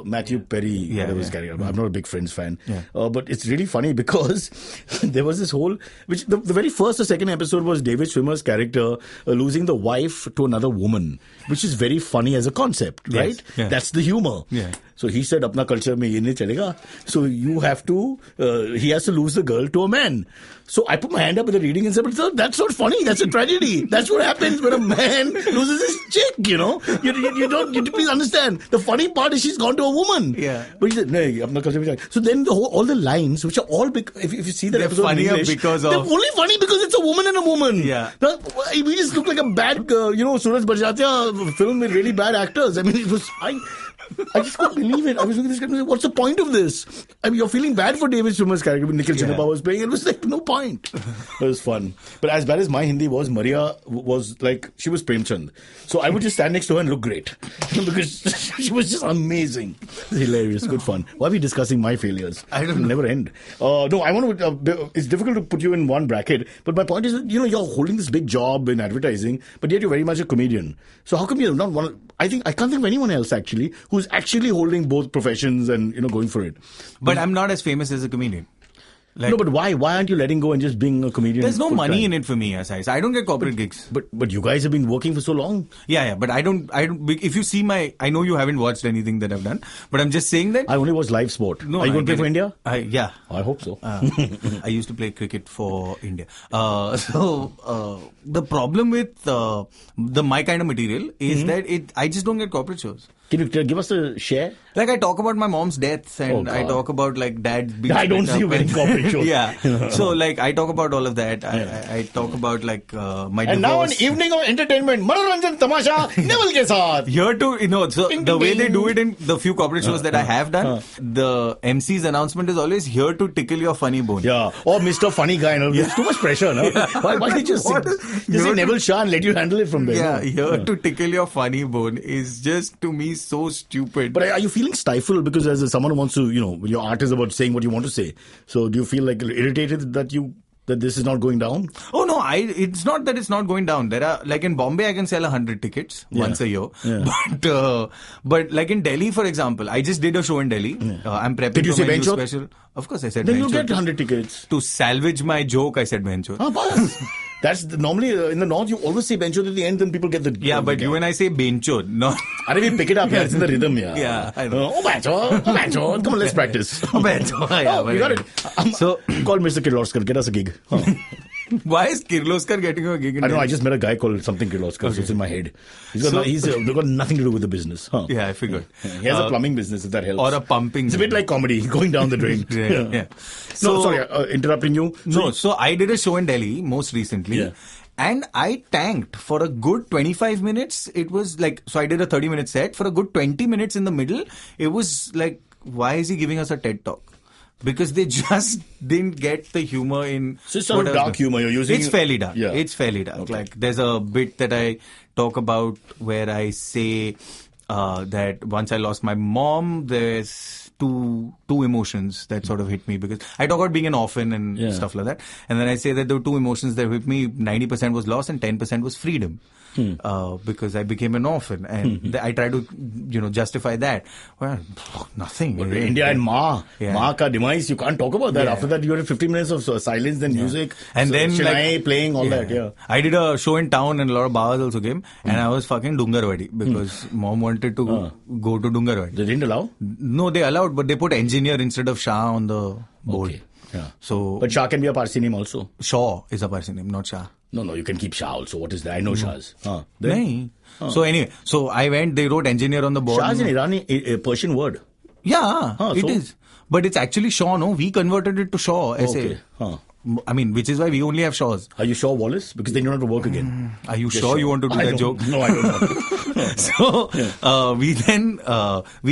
Matthew Perry. I'm not a big Friends fan. But it's really funny because there was this whole, which the very first or second episode was David Schwimmer's character losing the wife to another woman, which is very funny as a concept, right? That's the humor. So he said, "Apna culture mein ye nahi chalega." So you have to, he has to lose the girl to a man. So I put my hand up with the reading and said, but sir, that's not funny. That's a tragedy. That's what happens when a man loses his chick, you know. You please understand. The funny part is she's gone to a woman. Yeah. But he said, no, I'm not going to. So then all the lines, which are all, if you see the episode in English, they're only funny because it's a woman and a woman. Yeah. We just look like a bad, Suraj Barjatia film with really bad actors. I mean, it was, I just couldn't believe it. I was looking at this guy and saying, what's the point of this? I mean, you're feeling bad for David Swimmer's character, but Nikhil Chinnappa was playing. It was like, no point. It was fun. But as bad as my Hindi was, Maria was like, she was Premchand. So I would just stand next to her and look great. Because she was just amazing. Hilarious. Good fun. Why are we discussing my failures? I don't know. It'll never end. No, I want to, it's difficult to put you in one bracket. But my point is, that, you're holding this big job in advertising, but yet you're very much a comedian. So how come you're not one? I can't think of anyone else actually who's actually holding both professions and going for it. But I'm not as famous as a comedian. No, but why? Why aren't you letting go and just being a comedian? There's no money in it for me, as I don't get corporate gigs. But you guys have been working for so long. Yeah. But I don't. If you see I know you haven't watched anything that I've done. But I'm just saying that I only watch live sport. No, are you going to play for India? Yeah. I hope so. I used to play cricket for India. The problem with my kind of material is that I just don't get corporate shows. Can you give us a share? Like I talk about my mom's death and I talk about like dad's being I don't see you getting corporate shows. Yeah. So like I talk about all of that. I talk about like my divorce. And now an evening of entertainment. Manoranjan Tamasha Neville ke saath. Here to, so the way they do it in the few corporate shows that I have done, the MC's announcement is always here to tickle your funny bone. Yeah. Or Mr. Funny Guy. No? It's too much pressure. No? Yeah. Why did you just say Neville Shah and let you handle it from there? Yeah. Here to tickle your funny bone is just to me so stupid. But are you feeling stifled because as someone who wants to, your art is about saying what you want to say. So do you feel like irritated that this is not going down? Oh no, it's not that it's not going down. There are, like in Bombay, I can sell 100 tickets once a year. Yeah. But like in Delhi, for example, I just did a show in Delhi. I'm prepping Did you for say my new Benchot? special. Of course, I said Then Benchot. you get 100 tickets. To salvage my joke, I said Benchot. That's normally in the north you always say benchot at the end, then people get the. Yeah, but you and I say benchot, no. We pick it up, yeah. It's in the rhythm, yeah. Yeah, I know. Benchot. Come on, let's practice. Benchot, yeah. We got it. So call Mr. Kirloskar, get us a gig. Why is Kirloskar getting you a gig? I don't know. I just met a guy called something Kirloskar. So it's in my head. They've got nothing to do with the business. Yeah, I figured. He has a plumbing business, if that helps. Or a pumping. It's a bit like comedy, going down the drain. Yeah. So, no, sorry, interrupting you. So I did a show in Delhi most recently. Yeah. And I tanked for a good 25 minutes. It was like, so I did a 30-minute set. For a good 20 minutes in the middle, it was like, why is he giving us a TED Talk? Because they just didn't get the humor in... So it's sort of dark humor you're using? It's fairly dark. Yeah. It's fairly dark. Okay. Like, there's a bit that I talk about where I say that once I lost my mom, there's two emotions that sort of hit me, because I talk about being an orphan and stuff like that. And then I say that there were two emotions that hit me. 90% was loss and 10% was freedom. Because I became an orphan, and I try to, justify that. Well, nothing. But India and Ma ka demise, you can't talk about that. Yeah. After that, you had 15 minutes of silence, then music, and then Chennai playing, all that. Yeah, I did a show in town, and a lot of bars also came, and I was fucking Dungarwadi because mom wanted to go to Dungarwadi. They didn't allow? No, they allowed, but they put engineer instead of Shah on the board. Okay. Yeah. So, but Shah can be a Parsi name also. Shaw is a Parsi name, not Shah. No, you can keep Shah also. What is that? I know Shahs. So anyway, so I went, they wrote engineer on the board. Shah is an Irani, a Persian word. Yeah, it is. But it's actually Shaw, no? We converted it to Shaw. Okay. I mean, which is why we only have Shaws. Are you Shaw Wallace? Because then you don't have to work again. Are you sure you want to do that joke? No, I don't know. So, we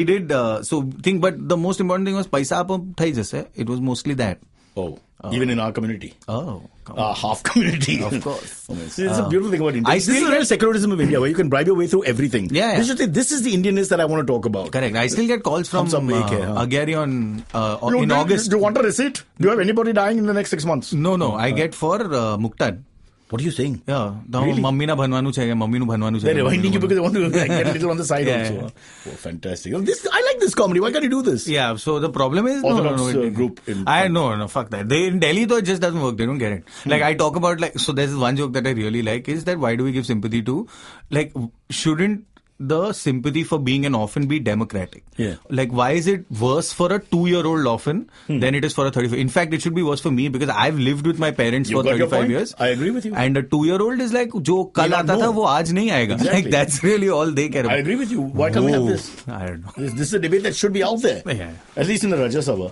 did, but the most important thing was paisa aap thai jaise. It was mostly that. Oh, even in our community. Oh. Half community. Of course. It's a beautiful thing about India. This is the real secularism of India, where you can bribe your way through everything. Yeah. This is the Indianness that I want to talk about. Correct. I still get calls from Agyari in August. Do you want a receipt? Do you have anybody dying in the next 6 months? No. I get for Muktad. What are you saying? Yeah. Really? Mummy na bhanwanu chahiye, mummy nu bhanwanu chahiye. They're reminding you because they want to get a little on the side also. Yeah. Oh, fantastic. I like this comedy. Why can't you do this? Yeah, so the problem is... group. No, fuck that. In Delhi, though, it just doesn't work. They don't get it. Like, I talk about, so there's one joke that I really like is that why do we give sympathy to, shouldn't the sympathy for being an orphan be democratic? Yeah. Like, why is it worse for a 2-year-old orphan than it is for a 35? In fact, it should be worse for me because I've lived with my parents You for got your 35 point. years. I agree with you. And a 2-year-old is like, jo kal not aata tha, know. wo aaj nahi aayega. Exactly. Like, that's really all they care about. I agree with you. Why can't we have this? I don't know. This is a debate that should be out there. Yeah. At least in the Rajya Sabha.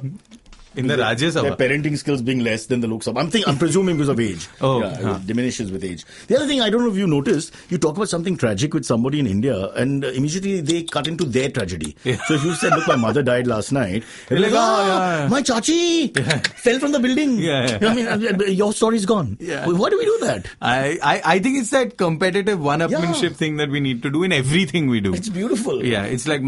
In the Rajya Their Sabha. parenting skills being less than the Lok Sabha. I'm presuming because of age. Oh, It diminishes with age. The other thing, I don't know if you noticed, you talk about something tragic with somebody in India and immediately they cut into their tragedy. Yeah. So if you said, look, my mother died last night, you're like, yeah. my chachi fell from the building. Yeah. I mean, your story's gone. Yeah. Why do we do that? I think it's that competitive one-upmanship thing that we need to do in everything we do. It's beautiful. Yeah, it's like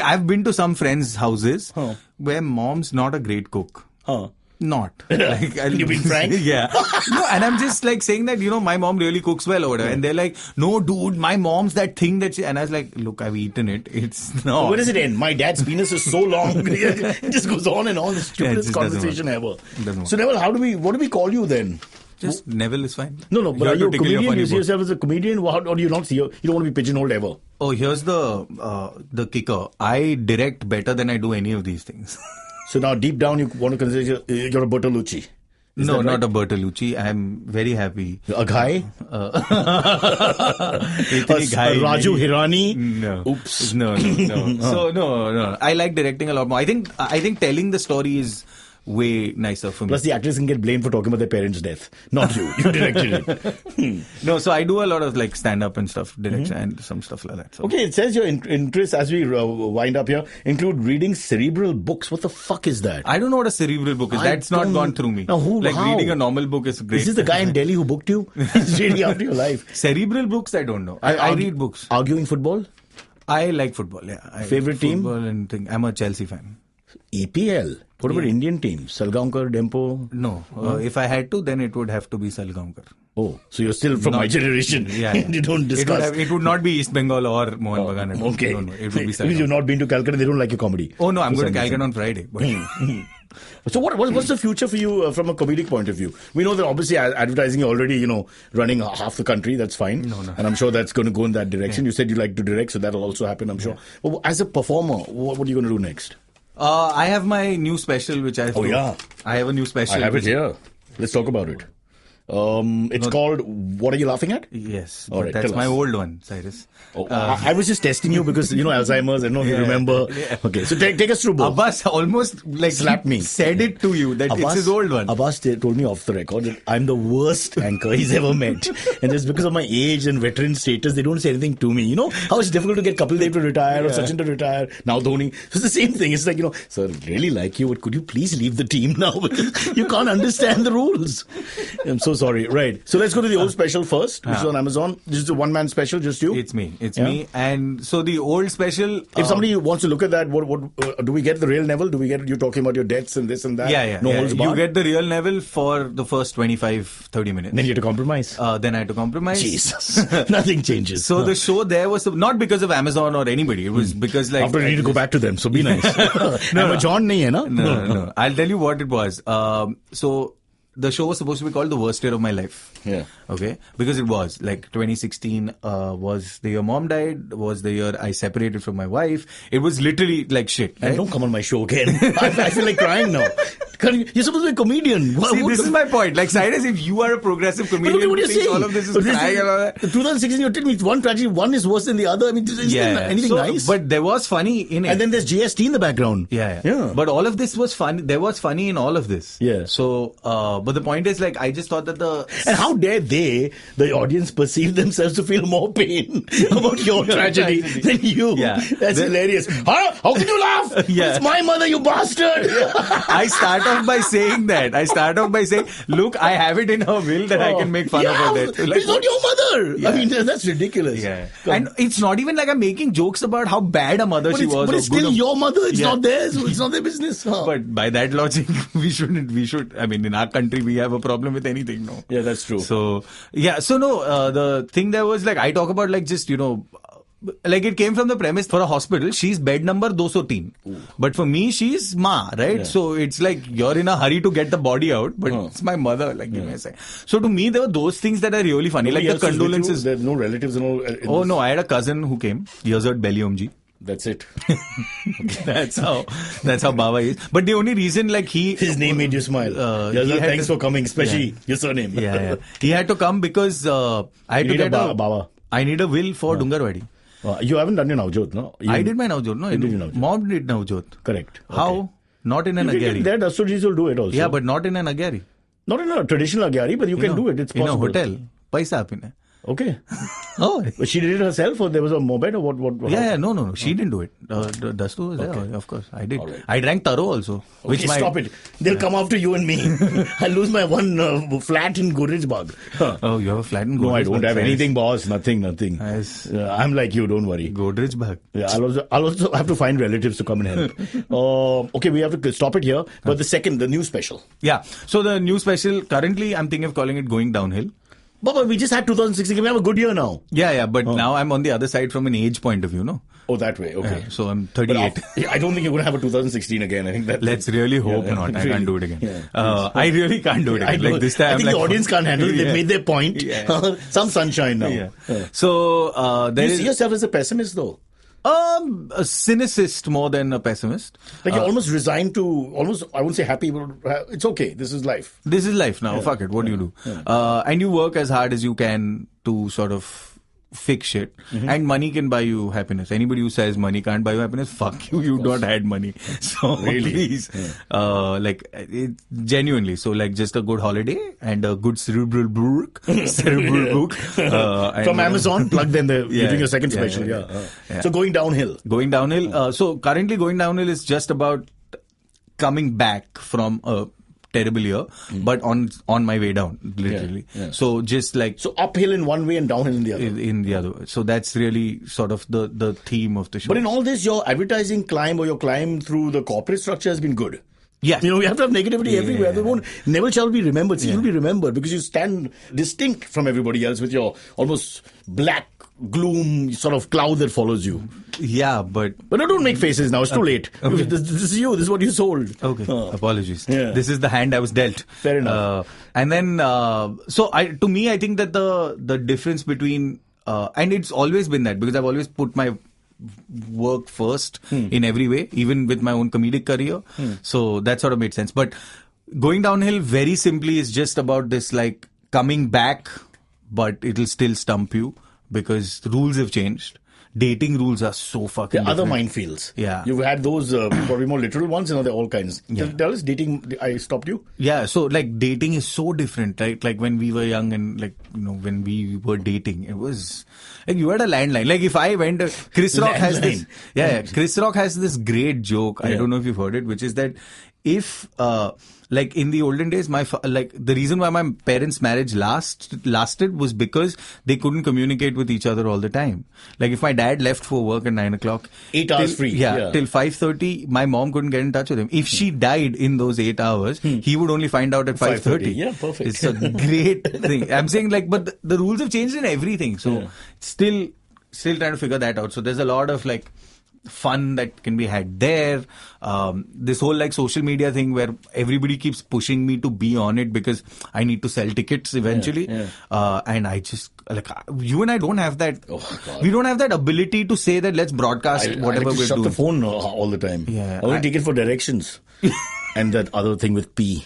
I've been to some friends' houses Huh. where mom's not a great cook. Huh. Not. Like, You being frank? Yeah. No, and I'm just like saying that, my mom really cooks well or whatever. And they're like, no, dude, my mom's that thing that she... And I was like, look, I've eaten it. It's not. Where does it end? My dad's penis is so long. It just goes on and on. The stupidest just doesn't conversation work. ever. Doesn't work. So Neville, what do we call you then? Just Neville is fine. No, but You are have you to a tickle your comedian? funny You see bone. yourself as a comedian? Or do you not see? You don't want to be pigeonholed ever. Oh, here's the kicker. I direct better than I do any of these things. So now deep down you want to consider you're a Bertolucci. Is No, that not right? a Bertolucci. I'm very happy. A guy? Itni ghai Raju nahi. Hirani? No. Oops. No. So no. I like directing a lot more. I think telling the story is way nicer for me. Plus the actors can get blamed for talking about their parents' death. Not you. You directed it. No, so I do a lot of like stand-up and stuff, direction and some stuff like that. So. Okay, it says your interests, as we wind up here, include reading cerebral books. What the fuck is that? I don't know what a cerebral book is. I That's not don't- gone through me. Now, how? Reading a normal book is great. Is this the guy in Delhi who booked you? He's reading after your life. Cerebral books? I don't know. I read books. Arguing football? I like football. Yeah. Favorite team? Football and thing. I'm a Chelsea fan. EPL? What about Indian teams? Salgaonkar, Dempo? No, if I had to, then it would have to be Salgaonkar. Oh, so you're still from my generation. Yeah. You don't discuss. It would not be East Bengal or Mohan Bagan. Okay. No, it would be Because Salgaonkar. you've not been to Calcutta, they don't like your comedy. Oh no, I'm For going to some Calcutta reason. on Friday. But So what's the future for you from a comedic point of view? We know that obviously advertising, you're already, running half the country. That's fine. No. And I'm sure that's going to go in that direction. You said you like to direct, so that'll also happen, I'm sure. But as a performer, what are you going to do next? I have my new special, which I have. Yeah. I have a new special. I have it here. Let's talk about it. It's called What Are You Laughing At? Yes, All right, that's tell my us. old one, Cyrus. I was just testing you because, Alzheimer's. I don't know if you remember. Yeah. Okay, so take us through both. Abbas almost Slapped me. said it to you that it's his old one. Abbas told me off the record that I'm the worst anchor he's ever met. And just because of my age and veteran status, they don't say anything to me. You know how it's difficult to get Kapil Dev to retire or Sachin to retire, now Dhoni. So it's the same thing. It's like, sir, I really like you, but could you please leave the team now? Because you can't understand the rules. I'm so sorry. Right. So let's go to the old special first, which is on Amazon. This is a one-man special, just you? It's me. Me. And so the old special. If somebody wants to look at that, what do we get the real Neville? Do we get you talking about your debts and this and that? No holds You barred? get the real Neville for the first 25-30 minutes. Then you have to compromise. Then I had to compromise. Jesus. Nothing changes. So the show there was not because of Amazon or anybody. It was because like After you need to go back to them, so be nice. Amazon nahi hai na? No. I'll tell you what it was. So the show was supposed to be called The Worst Year of My Life. Yeah. Okay. Because it was like 2016 was the year mom died, was the year I separated from my wife. It was literally like shit. And Right? don't come on my show again. I feel like crying now. You're supposed to be a comedian. See, this is my point. Like, Cyrus, if you are a progressive But comedian, look at what who you're thinks saying. all of this is crying and all that. 2016, you're telling me one tragedy, one is worse than the other. I mean, is there anything So, nice? But there was funny in it. And then there's GST in the background. Yeah. But all of this was funny. There was funny in all of this. Yeah. So, but the point is, like, I just thought that And how dare they, the audience, perceive themselves to feel more pain about your tragedy than you? Yeah. That's hilarious. Huh? How can you laugh? Yeah. It's my mother, you bastard. I start off by saying that. Look, I have it in her will that I can make fun of her death. It's not your mother. Yeah. I mean, that's ridiculous. Yeah. Come. And it's not even like I'm making jokes about how bad a mother she was. But or it's good still a- your mother. It's Yeah. not theirs. It's not their business. Huh? But by that logic, we should. I mean, in our country, we have a problem with anything, no? Yeah, that's true. So, the thing there was like, I talk about like just, like it came from the premise for a hospital, she's bed number 203. But for me, she's Ma, right? So it's like you're in a hurry to get the body out, but it's my mother, like give me a sec. So to me, there were those things that are really funny. Like the condolences. There's no relatives and all. Oh no, I had a cousin who came. Yazard Belly Omji. That's it. That's how Baba is. But the only reason, like his name made you smile. Thanks for coming, especially your surname. He had to come because I had to get Baba. I need a will for Dungarwadi. You haven't done your Navjot, no? I did my Navjot, no? Did your Navjot? Mom did Navjot. Correct. How? Okay. Not in an Agyari. That Asturjis will do it also. Yeah, but not in an Agyari. Not in a traditional Agyari, but you can do it. It's possible. In a hotel. Paisa apine. Okay. Oh. But she did it herself, or there was a mobile, or what? Yeah, no. She didn't do it. Dastu was there, of course. I did. Right. I drank Taro also. Okay, stop it. They'll come after you and me. I'll lose my one flat in Godrej Bagh. Oh, you have a flat in Godrej Bagh? No, I don't have anything, boss. Nothing. Nice. I'm like you, don't worry. Godrej Bagh. Yeah, I'll also have to find relatives to come and help. Okay, we have to stop it here. But the new special. Yeah. So the new special, currently I'm thinking of calling it Going Downhill. But we just had 2016. We have a good year now. Yeah, but now I'm on the other side from an age point of view, no? Oh, that way. Okay. Yeah, so I'm 38. I don't think you're going to have a 2016 again. I think that. Let's really hope not. I can't do it again. Yeah, I really can't do it again. Like this time, I think the audience can't handle it. They've made their point. Some sunshine now. Yeah. So do you see yourself as a pessimist, though? A cynicist more than a pessimist. Like you're almost resigned to, I wouldn't say happy, but it's okay. This is life. This is life now. Fuck it. What do you do? Yeah. And you work as hard as you can to sort of fix shit. And money can buy you happiness. Anybody who says money can't buy you happiness, fuck you. You don't had money. So really? Please, genuinely. So like just a good holiday and a good cerebral book. From Amazon, plug them there. You're doing a second special. Yeah. So going downhill. So currently Going Downhill is just about coming back from a terrible year, but on my way down, literally. So just like... So uphill in one way and downhill in the other. In the other way. So that's really sort of the theme of the show. But in all this, your advertising climb or your climb through the corporate structure has been good. Yeah. We have to have negativity everywhere. Neville Shah will be remembered. He will be remembered because you stand distinct from everybody else with your almost black gloom sort of cloud that follows you. Yeah, but no, don't make faces now. It's too late. Okay. This is you. This is what you sold. Okay. Apologies. Yeah. This is the hand I was dealt. Fair enough. And then, to me, I think that the difference between, and it's always been that because I've always put my work first in every way, even with my own comedic career. So that sort of made sense. But Going Downhill, very simply, is just about this like coming back, but it'll still stump you because the rules have changed. Dating rules are so fucking other different. minefields. Yeah. You've had those probably more literal ones, they're all kinds. Tell us, dating, I stopped you? Yeah, so like dating is so different, right? Like when we were young and like, when we were dating, it was like you had a landline. Like if I went, Chris Rock has this, Chris Rock has this great joke. I don't know if you've heard it, which is that if, like in the olden days, the reason why my parents' marriage lasted was because they couldn't communicate with each other all the time. Like if my dad left for work at 9 o'clock, 8 hours free. Till 5:30, my mom couldn't get in touch with him. If she died in those 8 hours, he would only find out at 5:30. Yeah, perfect. It's a great thing. I'm saying but the rules have changed in everything. So still trying to figure that out. So there's a lot of like fun that can be had there. This whole like social media thing where everybody keeps pushing me to be on it because I need to sell tickets eventually. And I just like you and I don't have that. We don't have that ability to say that let's broadcast whatever we're shut doing. The phone all the time. Yeah, I only take it for directions. And that other thing with P,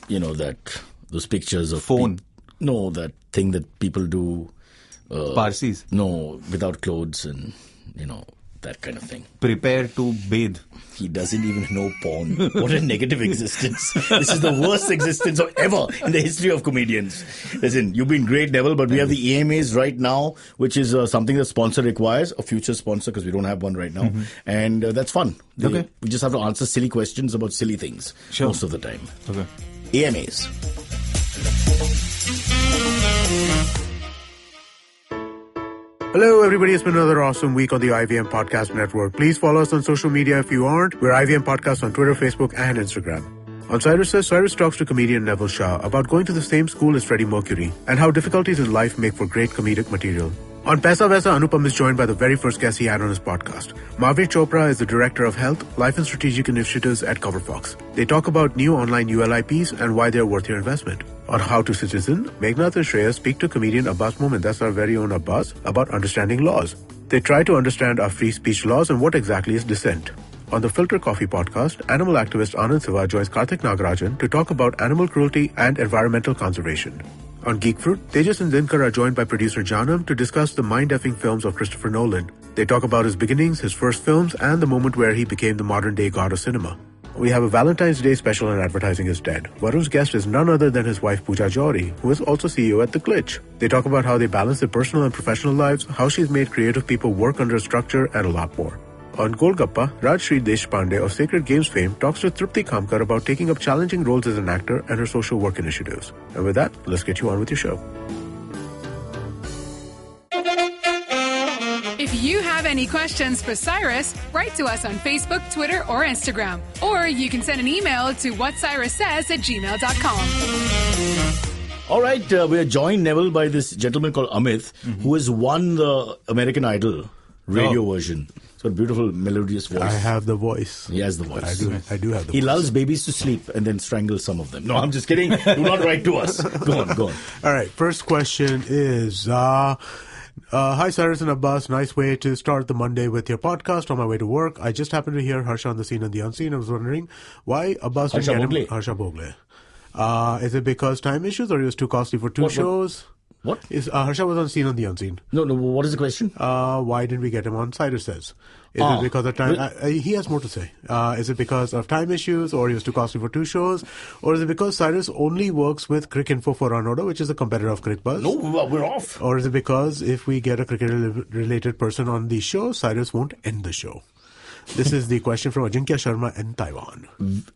those pictures of phone. No, that thing that people do. Parsis. No, without clothes and that kind of thing. Prepare to bathe. He doesn't even know porn. What a negative existence. This is the worst existence ever in the history of comedians. Listen, you've been great, Neville, but we have the AMAs right now, which is something the sponsor requires, a future sponsor, because we don't have one right now. And that's fun. We just have to answer silly questions about silly things most of the time. Okay. AMAs. Hello, everybody. It's been another awesome week on the IVM Podcast Network. Please follow us on social media if you aren't. We're IVM Podcast on Twitter, Facebook, and Instagram. On Cyrus Says, Cyrus talks to comedian Neville Shah about going to the same school as Freddie Mercury and how difficulties in life make for great comedic material. On Paisa Vaisa, Anupam is joined by the very first guest he had on his podcast. Mahavir Chopra is the Director of Health, Life and Strategic Initiatives at CoverFox. They talk about new online ULIPs and why they're worth your investment. On How to Citizen, Meghnad and Shreya speak to comedian Abbas Momin, that's our very own Abbas, about understanding laws. They try to understand our free speech laws and what exactly is dissent. On the Filter Coffee podcast, animal activist Anand Siva joins Karthik Nagarajan to talk about animal cruelty and environmental conservation. On Geek Fruit, Tejas and Dinkar are joined by producer Janam to discuss the mind-effing films of Christopher Nolan. They talk about his beginnings, his first films, and the moment where he became the modern-day god of cinema. We have a Valentine's Day special on Advertising is Dead. Varun's guest is none other than his wife Pooja Johri, who is also CEO at The Glitch. They talk about how they balance their personal and professional lives, how she's made creative people work under a structure, and a lot more. On Golgappa, Rajshri Deshpande of Sacred Games fame talks to Trupti Kamkar about taking up challenging roles as an actor and her social work initiatives. And with that, let's get you on with your show. If you have any questions for Cyrus, write to us on Facebook, Twitter, or Instagram. Or you can send an email to whatcyrussays@gmail.com. All right, we are joined, Neville, by this gentleman called Amit, who has won the American Idol radio version. So a beautiful, melodious voice. I have the voice. He has the voice. I do have the voice. He lulls babies to sleep and then strangles some of them. No, I'm just kidding. Do not write to us. Go on. All right, first question is... hi, Cyrus and Abbas. Nice way to start the Monday with your podcast on my way to work. I just happened to hear Harsha on the Scene and the Unseen. I was wondering why Abbas didn't get him... Harsha Bogle. Is it because time issues or it was too costly for two shows? What? Harsha was on Scene and the Unseen. No, what is the question? Why didn't we get him on Cyrus Says? Is it because of time? He has more to say. Is it because of time issues, or he was too costly for two shows, or is it because Cyrus only works with Cricinfo for Run Order, which is a competitor of CricBuzz? No, we're off. Or is it because if we get a cricket-related person on the show, Cyrus won't end the show? This is the question from Ajinkya Sharma in Taiwan.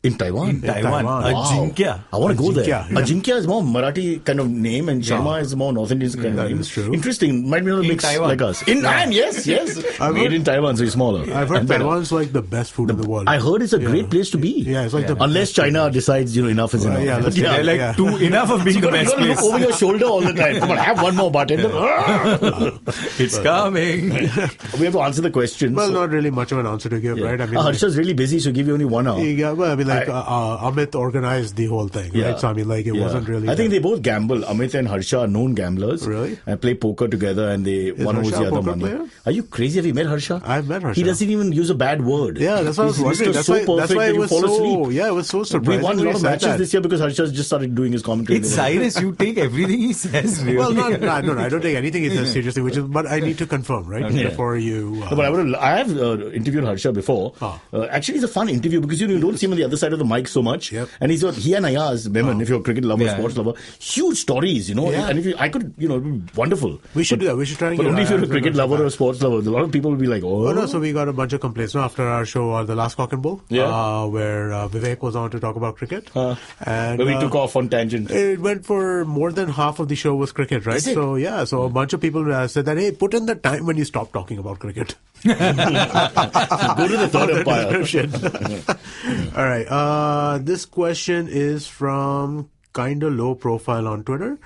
In Taiwan? In Taiwan. Wow. Ajinkya. I want to go there. Yeah. Ajinkya is more Marathi kind of name and Sharma is more North Indian kind of name. That is true. Interesting. Might be able to mix Taiwan. like us. Yes. Made in Taiwan, so it's smaller. I've heard Taiwan's like the best food in the world. I heard it's a great place to be. Yeah, it's like the unless China decides, enough is enough. They're like enough of being the best place. Look over your shoulder all the time. Come on, have one more bartender. It's coming. We have to answer the questions. Well, not really much of an answer to give, right? I mean, Harsha's really busy, so give you only 1 hour. Yeah, well, I mean, Amit organized the whole thing, right? So, I mean, like, it wasn't really... I think they both gamble. Amit and Harsha are known gamblers. Really? And play poker together, and one owes the other money. Player? Are you crazy? Have you met Harsha? I've met Harsha. He doesn't even use a bad word. Yeah, that's what I was wondering. That's why it was so... Yeah, it was so surprising. We won a lot of matches this year because Harsha's just started doing his commentary. It's Cyrus, you take everything he says, really. Well, no, I don't take anything he says seriously, but I need to confirm, right? Before you... No, but I have interviewed Harsha before. Actually, it's a fun interview because you don't see him on the other side of the mic so much. Yep. And he and Ayaz, Memon, if you're a cricket lover, sports lover, huge stories, And if I could, it'd be wonderful. We should do that. We should try and But only if you're a cricket lover or a sports lover. A lot of people will be like, oh. No, so we got a bunch of complaints after our show, The Last Cock and Bull, where Vivek was on to talk about cricket. And we took off on tangent. It went for more than half of the show was cricket, right? So, so a bunch of people said that, hey, put in the time when you stop talking about cricket. Go to the third empire. All right. This question is from Kinda Low Profile on Twitter.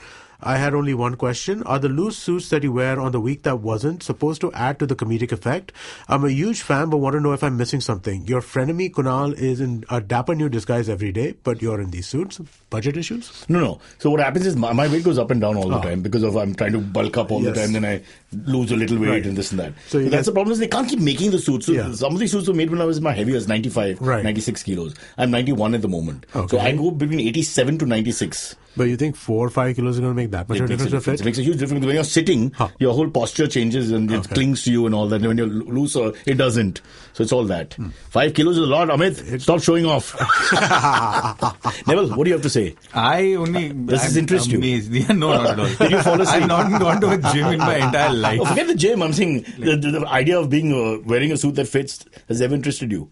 I had only one question. Are the loose suits that you wear on the week that wasn't supposed to add to the comedic effect? I'm a huge fan, but want to know if I'm missing something. Your frenemy Kunal is in a dapper new disguise every day, but you're in these suits. Budget issues? No. So what happens is my weight goes up and down all the time because of I'm trying to bulk up all the time, then I lose a little weight and this and that. So that's the problem is they can't keep making the suits. So some of these suits were made when I was my heaviest, 95, 96 kilos. I'm 91 at the moment. Okay. So I go between 87 to 96. But you think 4 or 5 kilos is going to make that much of a difference to fit? It makes a huge difference. When you're sitting, your whole posture changes and it clings to you and all that. And when you're looser, it doesn't. So it's all that. 5 kilos is a lot, Amit. Stop showing off. Neville, what do you have to say? Does this interest you? Yeah, no, not at all. Did you fall asleep? I've not gone to a gym in my entire life. Forget the gym. I'm saying the idea of being wearing a suit that fits has ever interested you.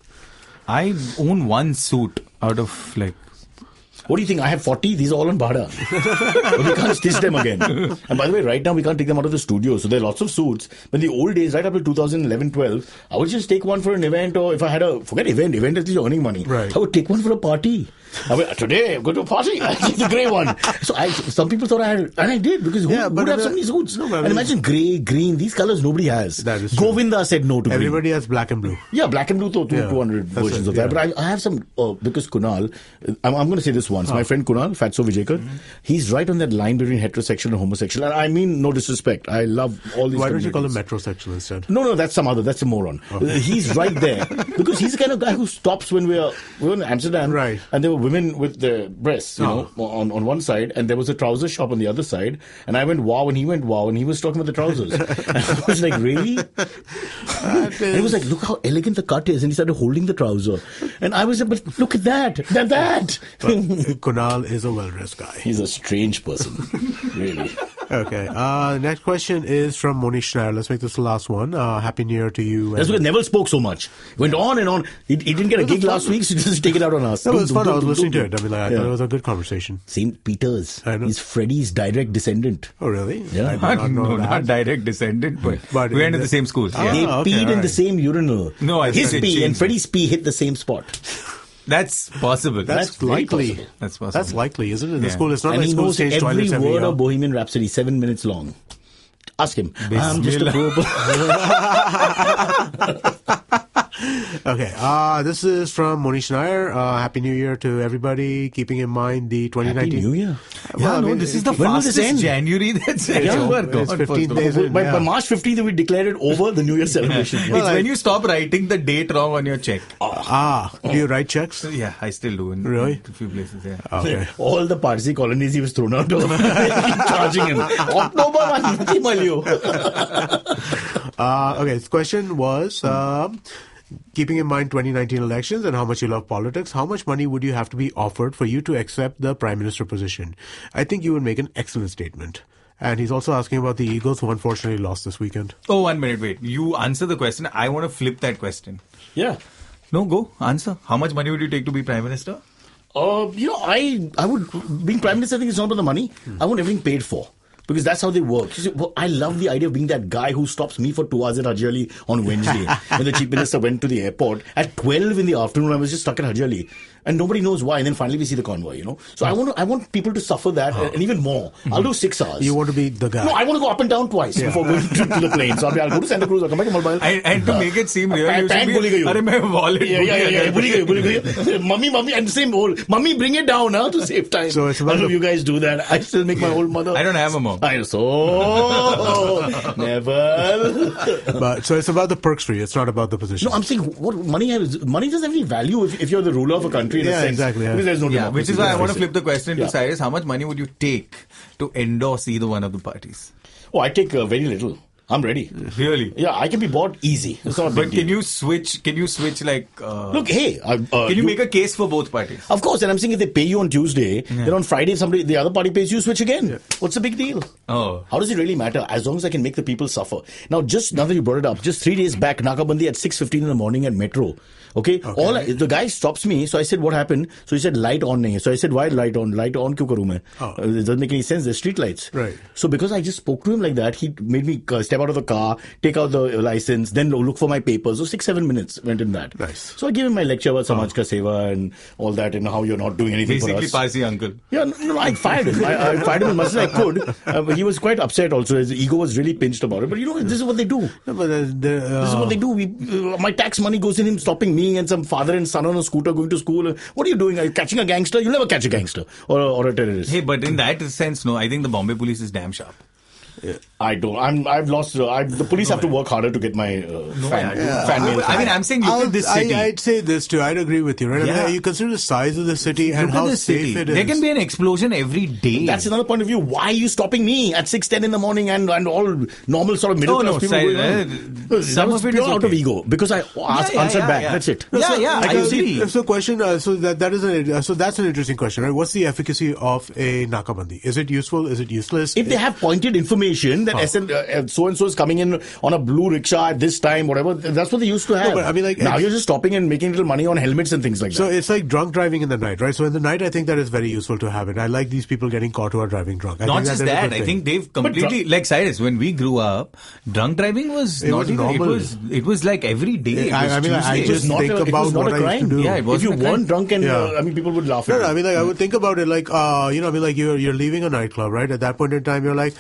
I own one suit out of What do you think? I have 40. These are all on Bhada. We can't stitch them again. And by the way, right now we can't take them out of the studio. So there are lots of suits. But in the old days, right up to 2011-12, I would just take one for an event, or if I had forget event at least you're earning money. Right. I would take one for a party. I mean, today I'm going to a party. It's a grey one. So some people thought I had, and I did, because who would have so many suits? No, and imagine grey, green, these colors nobody has. That is true. Govinda said no to Everybody has black and blue. Yeah, black and blue, 200 versions of that. But I have some, because Kunal, I'm going to say this once. My friend Kunal, Fatso Vijaykar, he's right on that line between heterosexual and homosexual. And I mean no disrespect. I love all these. Why don't you call him metrosexual instead? No, that's a moron. Okay. He's right there. Because he's the kind of guy who stops when we were in Amsterdam. Right. And there were women with their breasts, on one side, and there was a trouser shop on the other side. And I went wow, and he went wow, and he was talking about the trousers. And I was like, really? And he was like, look how elegant the cut is. And he started holding the trouser. And I was like, but look at that. That. Kunal is a well-dressed guy. He's a strange person. Really. Okay. Next question is from Monish Nair. Let's make this the last one. Happy New Year to you. That's because Neville spoke so much. Went on and on. He didn't get a gig last week, so just take it out on us. No, it was fun. I was listening to it. I mean, I thought it was a good conversation. St. Peter's. I know. He's Freddie's direct descendant. Oh, really? Yeah. Not direct descendant, but we went to the same school. They peed in the same urinal. No, I his think pee and Freddie's pee hit the same spot. That's possible. That's likely. Possible. That's possible. That's likely, isn't it? In the school, it's not And like he schools knows change every toilets every word year. of Bohemian Rhapsody, 7 minutes long. Ask him. I'm just a poor. Okay, this is from Monish Nair. Happy New Year to everybody. Keeping in mind the 2019. Happy New Year. This is the when will this fastest end? January that's ever gone. It's 15 days in. By March 15th, we declared it over the New Year celebration. It's when you stop writing the date wrong on your check. Do you write checks? Yeah, I still do in Really? a few places. Yeah. Okay. All the Parsi colonies he was thrown out of. Keep charging him. October 1, Okay, this question was, keeping in mind 2019 elections and how much you love politics, how much money would you have to be offered for you to accept the Prime Minister position? I think you would make an excellent statement. And he's also asking about the Eagles, who unfortunately lost this weekend. Oh, 1 minute, wait. You answer the question. I want to flip that question. Yeah. No, go. Answer. How much money would you take to be Prime Minister? I would, being Prime Minister, I think it's not about the money. I want everything paid for. Because that's how they work. You see, I love the idea of being that guy who stops me for 2 hours at Hajali on Wednesday. When the Chief Minister went to the airport at 12 in the afternoon, I was just stuck at Hajali. And nobody knows why. And then finally we see the convoy, So I want people to suffer that and even more. I'll do 6 hours. You want to be the guy? No, I want to go up and down twice before going to the plane. So I'll go to Santa Cruz, I'll come back to Mumbai. And to make it seem real, you should be, my wallet. Yeah. Mummy, and the same old. Mummy, bring it down to save time. So it's I don't know if you guys do that. I still make my old mother. I don't have a mom. I know. So, never. But so it's about the perks for you. It's not about the position. No, I'm saying what money has. Money doesn't have any value if you're the ruler of a country. In a sense. Exactly. Because there's no democracy. Which is why I want to flip the question to Cyrus. How much money would you take to endorse either one of the parties? Oh, I take very little. I'm ready. Really? Yeah, I can be bought easy. It's not a big But deal. can you switch like... Look, hey... can you make a case for both parties? Of course, and I'm saying if they pay you on Tuesday, then on Friday the other party pays you, switch again. Yeah. What's the big deal? Oh. How does it really matter? As long as I can make the people suffer. Now that you brought it up, just 3 days back, Nakabandi at 6:15 in the morning at Metro. Okay? The guy stops me, so I said, what happened? So he said, light on nahi hai. So I said, why light on? Light on kyun karu main? It doesn't make any sense. There's street lights. Right. So because I just spoke to him like that, he made me step out of the car, take out the license, then look for my papers. So 6-7 minutes went in that. Nice. So I gave him my lecture about Samaj Ka Seva and all that and how you're not doing anything Basically, for us. Parsi uncle. Yeah, no, I fired him. I fired him as much as I could. But he was quite upset also. His ego was really pinched about it. But this is what they do. No, but This is what they do. My tax money goes in him stopping me and some father and son on a scooter going to school. What are you doing? Are you catching a gangster? You'll never catch a gangster or a terrorist. Hey, but in that sense, no, I think the Bombay police is damn sharp. Yeah. I don't. I've lost. The police have to work harder to get my fan mail. I mean, I'm saying look at this city. I'd say this too. I'd agree with you, right? Yeah. I mean, you consider the size of the city and how safe it is. There can be an explosion every day. That's another point of view. Why are you stopping me at 6:10 in the morning and all normal sort of middle class people? Some of it is out of ego because I answered back. Yeah. That's it. I agree. So question. So that's an interesting question, right? What's the efficacy of a Nakabandi? Is it useful? Is it useless? If they have pointed information, that so-and-so is coming in on a blue rickshaw at this time, whatever. That's what they used to have. No, but I mean, like, now you're just stopping and making little money on helmets and things like So that. it's like drunk driving in the night, right? So in the night, I think that is very useful to have it. I like these people getting caught who are driving drunk. Not just that, I think they've completely, like Cyrus, when we grew up, drunk driving was not even normal. It was like every day. I just think about what I used to do. Yeah, it if you weren't drunk and people would laugh at you. I mean, like, I would think about it like, you're leaving a nightclub, right? At that point in time, you're like,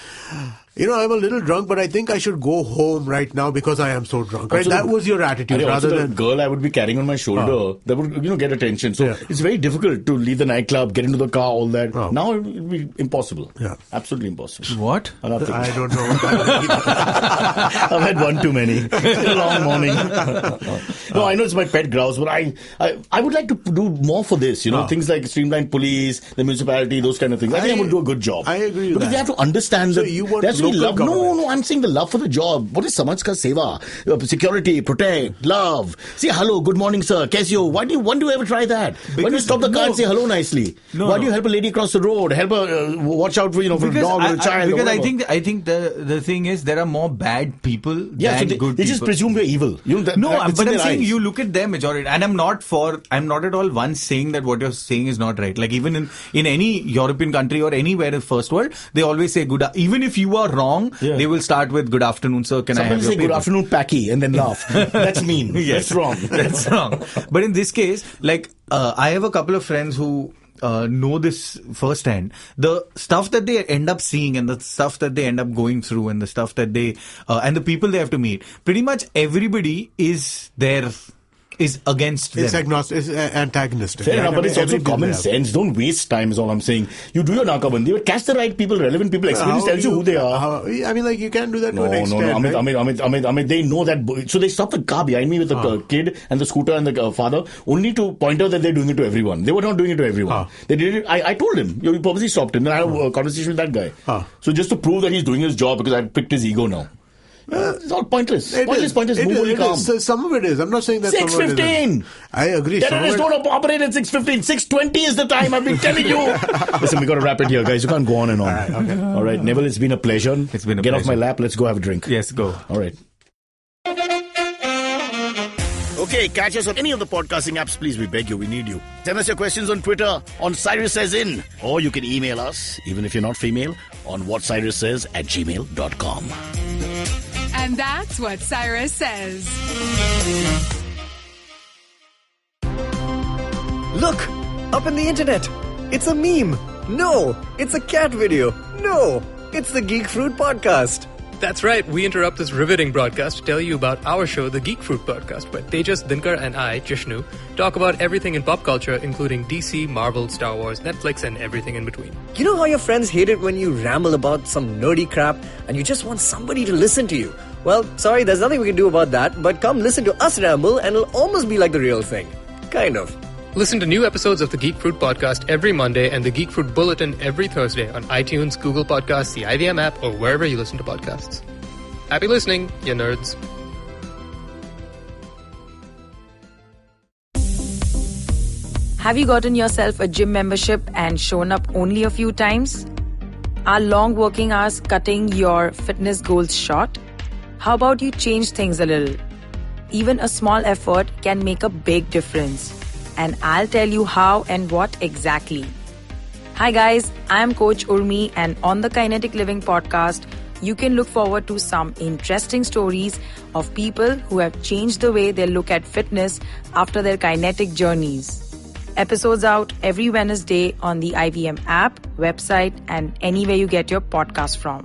I'm a little drunk, but I think I should go home right now because I am so drunk. Right? That was your attitude, rather than the girl I would be carrying on my shoulder that would get attention. So it's very difficult to leave the nightclub, get into the car, all that. Now it would be impossible. Yeah, absolutely impossible. What? I don't know what that means. I've had one too many. It's been a long morning. No, I know it's my pet grouse, but I would like to do more for this. Things like streamlined police, the municipality, those kind of things. I think I would do a good job. I agree with because that. they have to understand So that. you want That's local love. government. No, I'm saying the love for the job. What is Samaj ka seva? Security, protect, love. Say hello, good morning, sir. Kaise ho? Why do you ever try that? Why do you stop the car and say hello nicely? Why do you help a lady cross the road? Help her watch out for for a dog or a child. Because I think the thing is there are more bad people than good people. They just presume we're evil. But I'm saying you look at their majority, and I'm not at all once saying that what you're saying is not right. Like even in any European country or anywhere in first world, they always say good. Even if you are wrong, they will start with good afternoon, sir. Can Sometimes I have your say paper? good afternoon, Packy, and then laugh. That's mean. Yes. That's wrong. That's wrong. But in this case, like I have a couple of friends who know this firsthand. The stuff that they end up seeing and the stuff that they end up going through and the stuff that they and the people they have to meet. Pretty much everybody is against them. It's agnostic. It's antagonistic. Fair enough, but it's also common sense. Don't waste time is all I'm saying. You do your nakabandi, but catch the right people, relevant people. Experience tells you who they are. You can't do that to an extent. Amit, they know that. So they stopped the car behind me with the kid and the scooter and the father, only to point out that they're doing it to everyone. They were not doing it to everyone. They did it. I told him. You purposely stopped him. Then I had a conversation with that guy. So just to prove that he's doing his job because I picked his ego now. It's all pointless. Pointless. Move only calm. Some of it is. I'm not saying that 6:15. I agree. Terrorists don't operate at 6:15. 6:20 is the time. I've been telling you. Listen, we got to wrap it here, guys. You can't go on and on. All right, Neville, it's been a pleasure. It's been a pleasure. Get off my pleasure. lap. Let's go have a drink. Yes, go. All right. Okay, catch us on any of the podcasting apps, please. We beg you. We need you. Send us your questions on Twitter on Cyrus Says In. Or you can email us, even if you're not female, on whatcyrussays@gmail.com. And that's what Cyrus says. Look! Up in the internet! It's a meme! No! It's a cat video! No! It's the Geek Fruit Podcast! That's right, we interrupt this riveting broadcast to tell you about our show, the Geek Fruit Podcast, where Tejas, Dinkar and I, Jishnu, talk about everything in pop culture, including DC, Marvel, Star Wars, Netflix, and everything in between. You know how your friends hate it when you ramble about some nerdy crap and you just want somebody to listen to you? Well, sorry, there's nothing we can do about that, but come listen to us ramble and it'll almost be like the real thing. Kind of. Listen to new episodes of the Geek Fruit Podcast every Monday and the Geek Fruit Bulletin every Thursday on iTunes, Google Podcasts, the IVM app, or wherever you listen to podcasts. Happy listening, you nerds. Have you gotten yourself a gym membership and shown up only a few times? Are long working hours cutting your fitness goals short? How about you change things a little? Even a small effort can make a big difference. And I'll tell you how and what exactly. Hi guys, I'm Coach Urmi, and on the Kinetic Living podcast, you can look forward to some interesting stories of people who have changed the way they look at fitness after their kinetic journeys. Episodes out every Wednesday on the IVM app, website, and anywhere you get your podcast from.